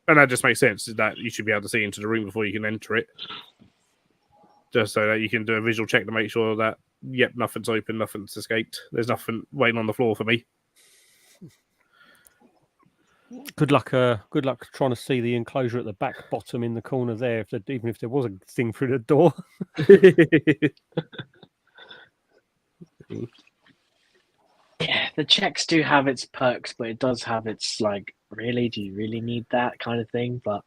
and that just makes sense that you should be able to see into the room before you can enter it, just so that you can do a visual check to make sure that nothing's open, nothing's escaped, there's nothing waiting on the floor for me. Good luck trying to see the enclosure at the back bottom in the corner there, even if there was a thing through the door. Yeah, the checks do have its perks, but it does have its like, really, do you really need that kind of thing? But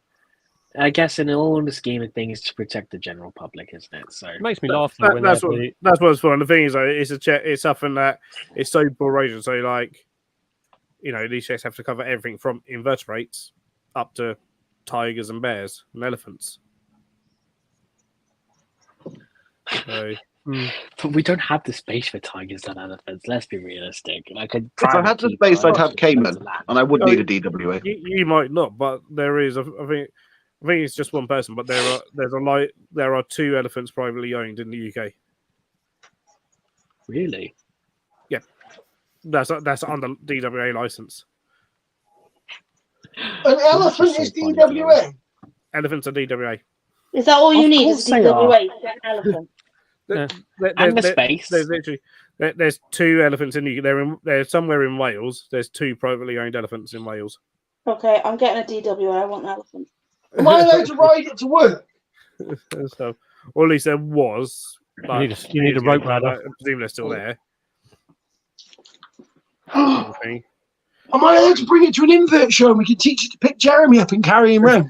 I guess in all the scheme of things, to protect the general public, isn't it? So It makes me laugh though when That's what it's for. And the thing is, though, it's a check. It's something that it's so broad. So, like, you know, these checks have to cover everything from invertebrates up to tigers and bears and elephants. So, but we don't have the space for tigers and elephants. Let's be realistic. Like, If I had the space, I'd have Cayman, and I would need a DWA. you might not, but there is. I think it's just one person, but there are 2 elephants privately owned in the UK. Really? Yeah, that's under DWA license. An elephant is DWA. Elephants are DWA. Is that all you Of need? course Is they DWA to get an elephant? And the space. There's literally there's 2 elephants in the UK. They're somewhere in Wales. There's 2 privately owned elephants in Wales. Okay, I'm getting a DWA. I want an elephant. Am I allowed to ride it to work? So, or at least there was. You need a rope ladder. Presumably they're still there. Am I allowed to bring it to an invert show and we can teach you to pick Jeremy up and carry him round?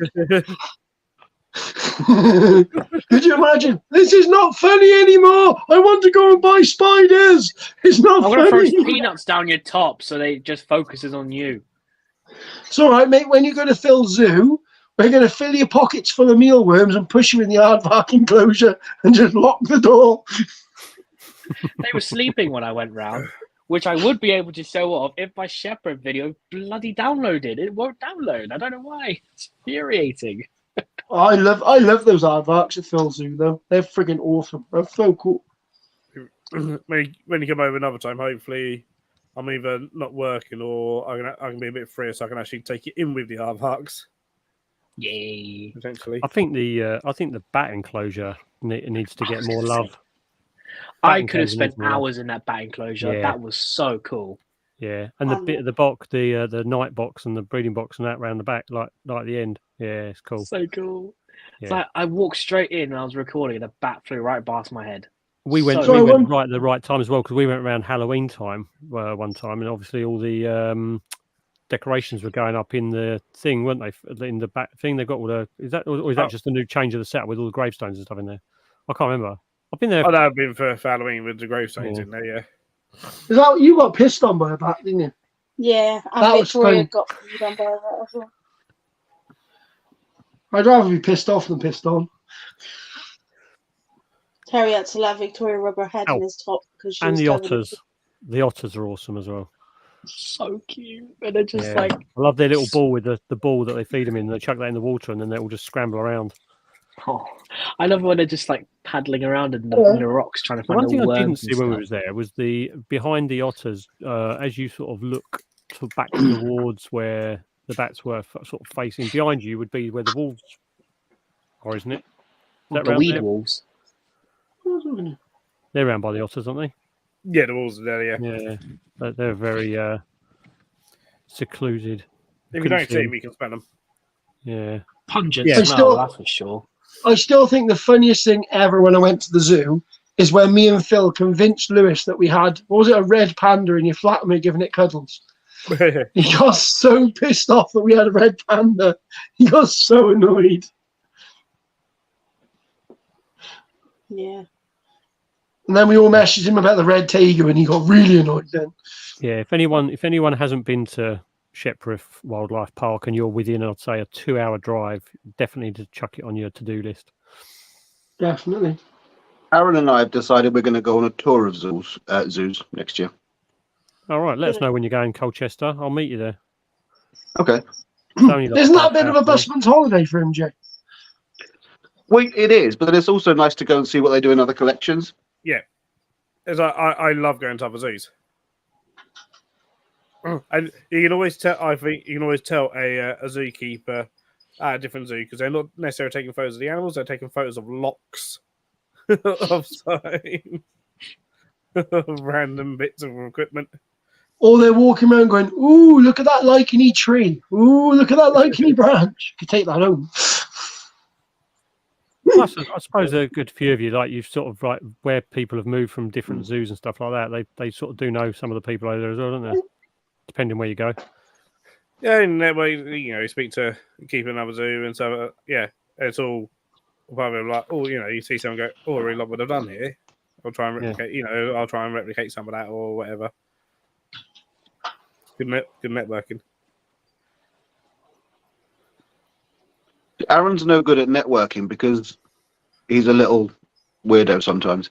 Could you imagine? This is not funny anymore. I want to go and buy spiders. It's not I'm gonna throw funny. peanuts down your top so they just focuses on you. It's all right, mate. When you go to Phil's zoo, we're going to fill your pockets full of mealworms and push you in the aardvark enclosure and just lock the door. They were sleeping when I went round, which I would be able to show off if my shepherd video bloody downloaded. It won't download. I don't know why. It's infuriating. I love those aardvarks at Phil's zoo, though. They're friggin' awesome. They're so cool. When you come over another time, hopefully I'm either not working or I can be a bit freer, so I can actually take it in with the aardvarks. Yay! Potentially, I think the bat enclosure needs to get more love. I could have spent hours in that bat enclosure. Yeah. That was so cool. Yeah, and the bit of the box, the night box and the breeding box and that round the back, like at the end. Yeah, it's cool. So cool. It's Yeah. like I walked straight in and I was recording, and a bat flew right past my head. We went So right at the right time as well because we went around Halloween time one time, and obviously all the decorations were going up in the thing, weren't they? In the back thing, they've got all the. Is that just a new change of the set with all the gravestones and stuff in there? I can't remember. I've been there. Oh, that would have been for Halloween with the gravestones in there. Yeah. Is that you got pissed on by a bat, didn't you? Yeah, That and was Victoria fun. got done by that as well. I'd rather be pissed off than pissed on. Terry had to let Victoria rub her head in his top because she and was the covered in- otters. The otters are awesome as well. So cute. And they're just Yeah. like, I love their little ball with the ball that they feed them in. They chuck that in the water and then they all just scramble around. oh. I love when they're just like paddling around in the rocks trying to The find one thing the I didn't worms see and when we stuff. was there was the behind the otters. As you sort of look back towards where the bats were, sort of facing behind you, would be where the wolves are, isn't it? Is that The round weed there? wolves. They're around by the otters, aren't they? Yeah, the walls are there. Yeah. Yeah, they're very secluded. If you Couldn't don't see see 'em. them, you can smell them. Yeah, Pungent Yeah. smell, that's for sure. I still think the funniest thing ever when I went to the zoo is when me and Phil convinced Lewis that we had, what was it, a red panda in your flat and we were giving it cuddles. He got so pissed off that we had a red panda. He got so annoyed. Yeah. And then we all messaged him about the red tiger and he got really annoyed then. yeah. If anyone hasn't been to Shepworth Wildlife Park and you're within, I'd say, a 2-hour drive, definitely to chuck it on your to-do list. Definitely. Aaron and I have decided we're going to go on a tour of zoos next year. All right, let us know when you're going, Colchester. I'll meet you there. Okay. It's only like Isn't that a 5 bit of a hours busman's holiday for him, Jay? Well, it is, but it's also nice to go and see what they do in other collections. As I love going to other zoos. And you can always tell. I think you can always tell a zookeeper at a different zoo because they're not necessarily taking photos of the animals; they're taking photos of locks of signs, of random bits of equipment. Or they're walking around going, ooh, look at that licheney tree. Ooh, look at that licheney branch. You could take that home. Plus, I suppose a good few of you, like you've sort of like where people have moved from different zoos and stuff like that. They sort of do know some of the people over there as well, don't they? Depending where you go. Yeah, in that way, you speak to keep another zoo and stuff. Yeah, it's all part of it, like, oh, you see someone go, oh, I really like what I've done here. I'll try and replicate, I'll try and replicate some of that or whatever. Good networking. Aaron's no good at networking because he's a little weirdo sometimes.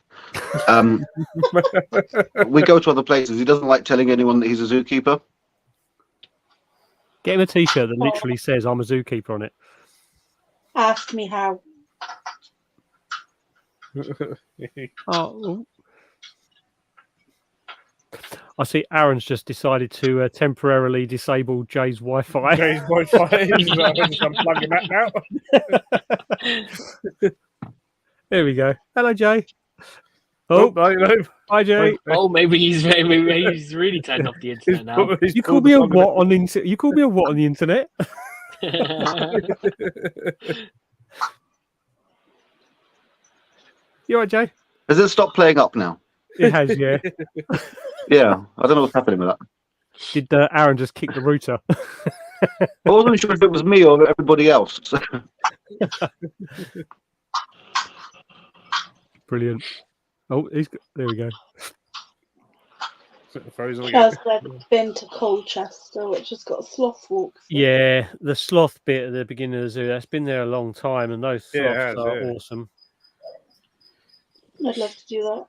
We go to other places. He doesn't like telling anyone that he's a zookeeper. Get him a T-shirt that literally says "I'm a zookeeper" on it. Ask me how. Oh, I see. Aaron's just decided to temporarily disable Jay's Wi-Fi. Jay's Wi-Fi. I'm just unplugging that now. There we go. Hello, Jay. Oh, Oh, hi, Jay. Oh, maybe he's really turned off the internet now. You called me a what on the internet? You called me a what on the internet? You all right, Jay? Has it stopped playing up now? It has, yeah. Yeah, I don't know what's happening with that. Did Aaron just kick the router? I wasn't sure if it was me or everybody else. Brilliant. Oh, there we go. Chaz had been to Colchester, which has got a sloth walk. Yeah, the sloth bit at the beginning of the zoo, that's been there a long time, and those sloths are awesome. I'd love to do that.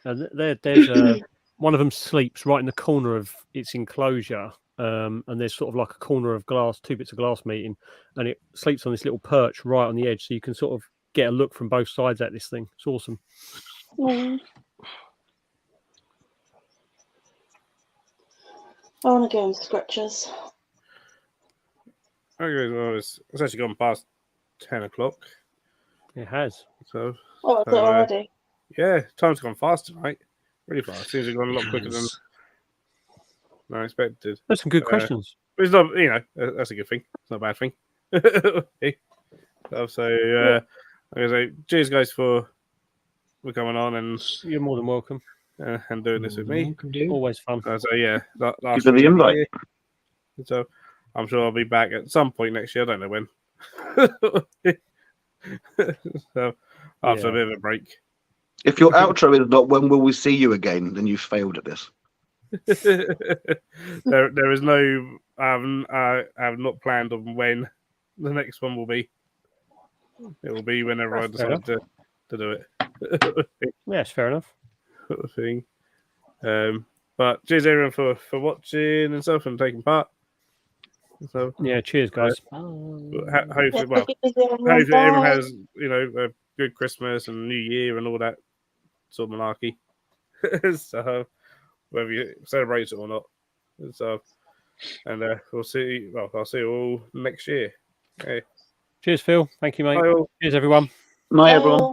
And there's one of them sleeps right in the corner of its enclosure, and there's sort of like a corner of glass, 2 bits of glass meeting, and it sleeps on this little perch right on the edge, so you can sort of get a look from both sides at this thing. It's awesome. I want to go in Scratchers. Okay, well, it's actually gone past 10 o'clock. It has. So, Oh, is it already? Yeah, time's gone fast tonight. Really fast. Seems to have gone a lot quicker than I expected. That's some good questions. It's not, that's a good thing. It's not a bad thing. So, I'm going to say, cheers, guys, for coming on. And you're more than welcome. And doing this with me. Always fun. So, yeah. Thanks for the invite. So, I'm sure I'll be back at some point next year. I don't know when. So, after a bit of a break. If your outro is not "when will we see you again," then you've failed at this. there is no. I have not planned on when the next one will be. It will be whenever I decide to do it. Yeah, it's fair enough. Sort of thing. But cheers everyone for watching and stuff and taking part. So yeah, cheers guys. Hopefully everyone has a good Christmas and New Year and all that sort of malarkey. So whether you celebrate it or not. So and we'll see. Well, I'll see you all next year. Okay. Cheers, Phil. Thank you, mate. Bye all. Cheers, everyone. Night, everyone.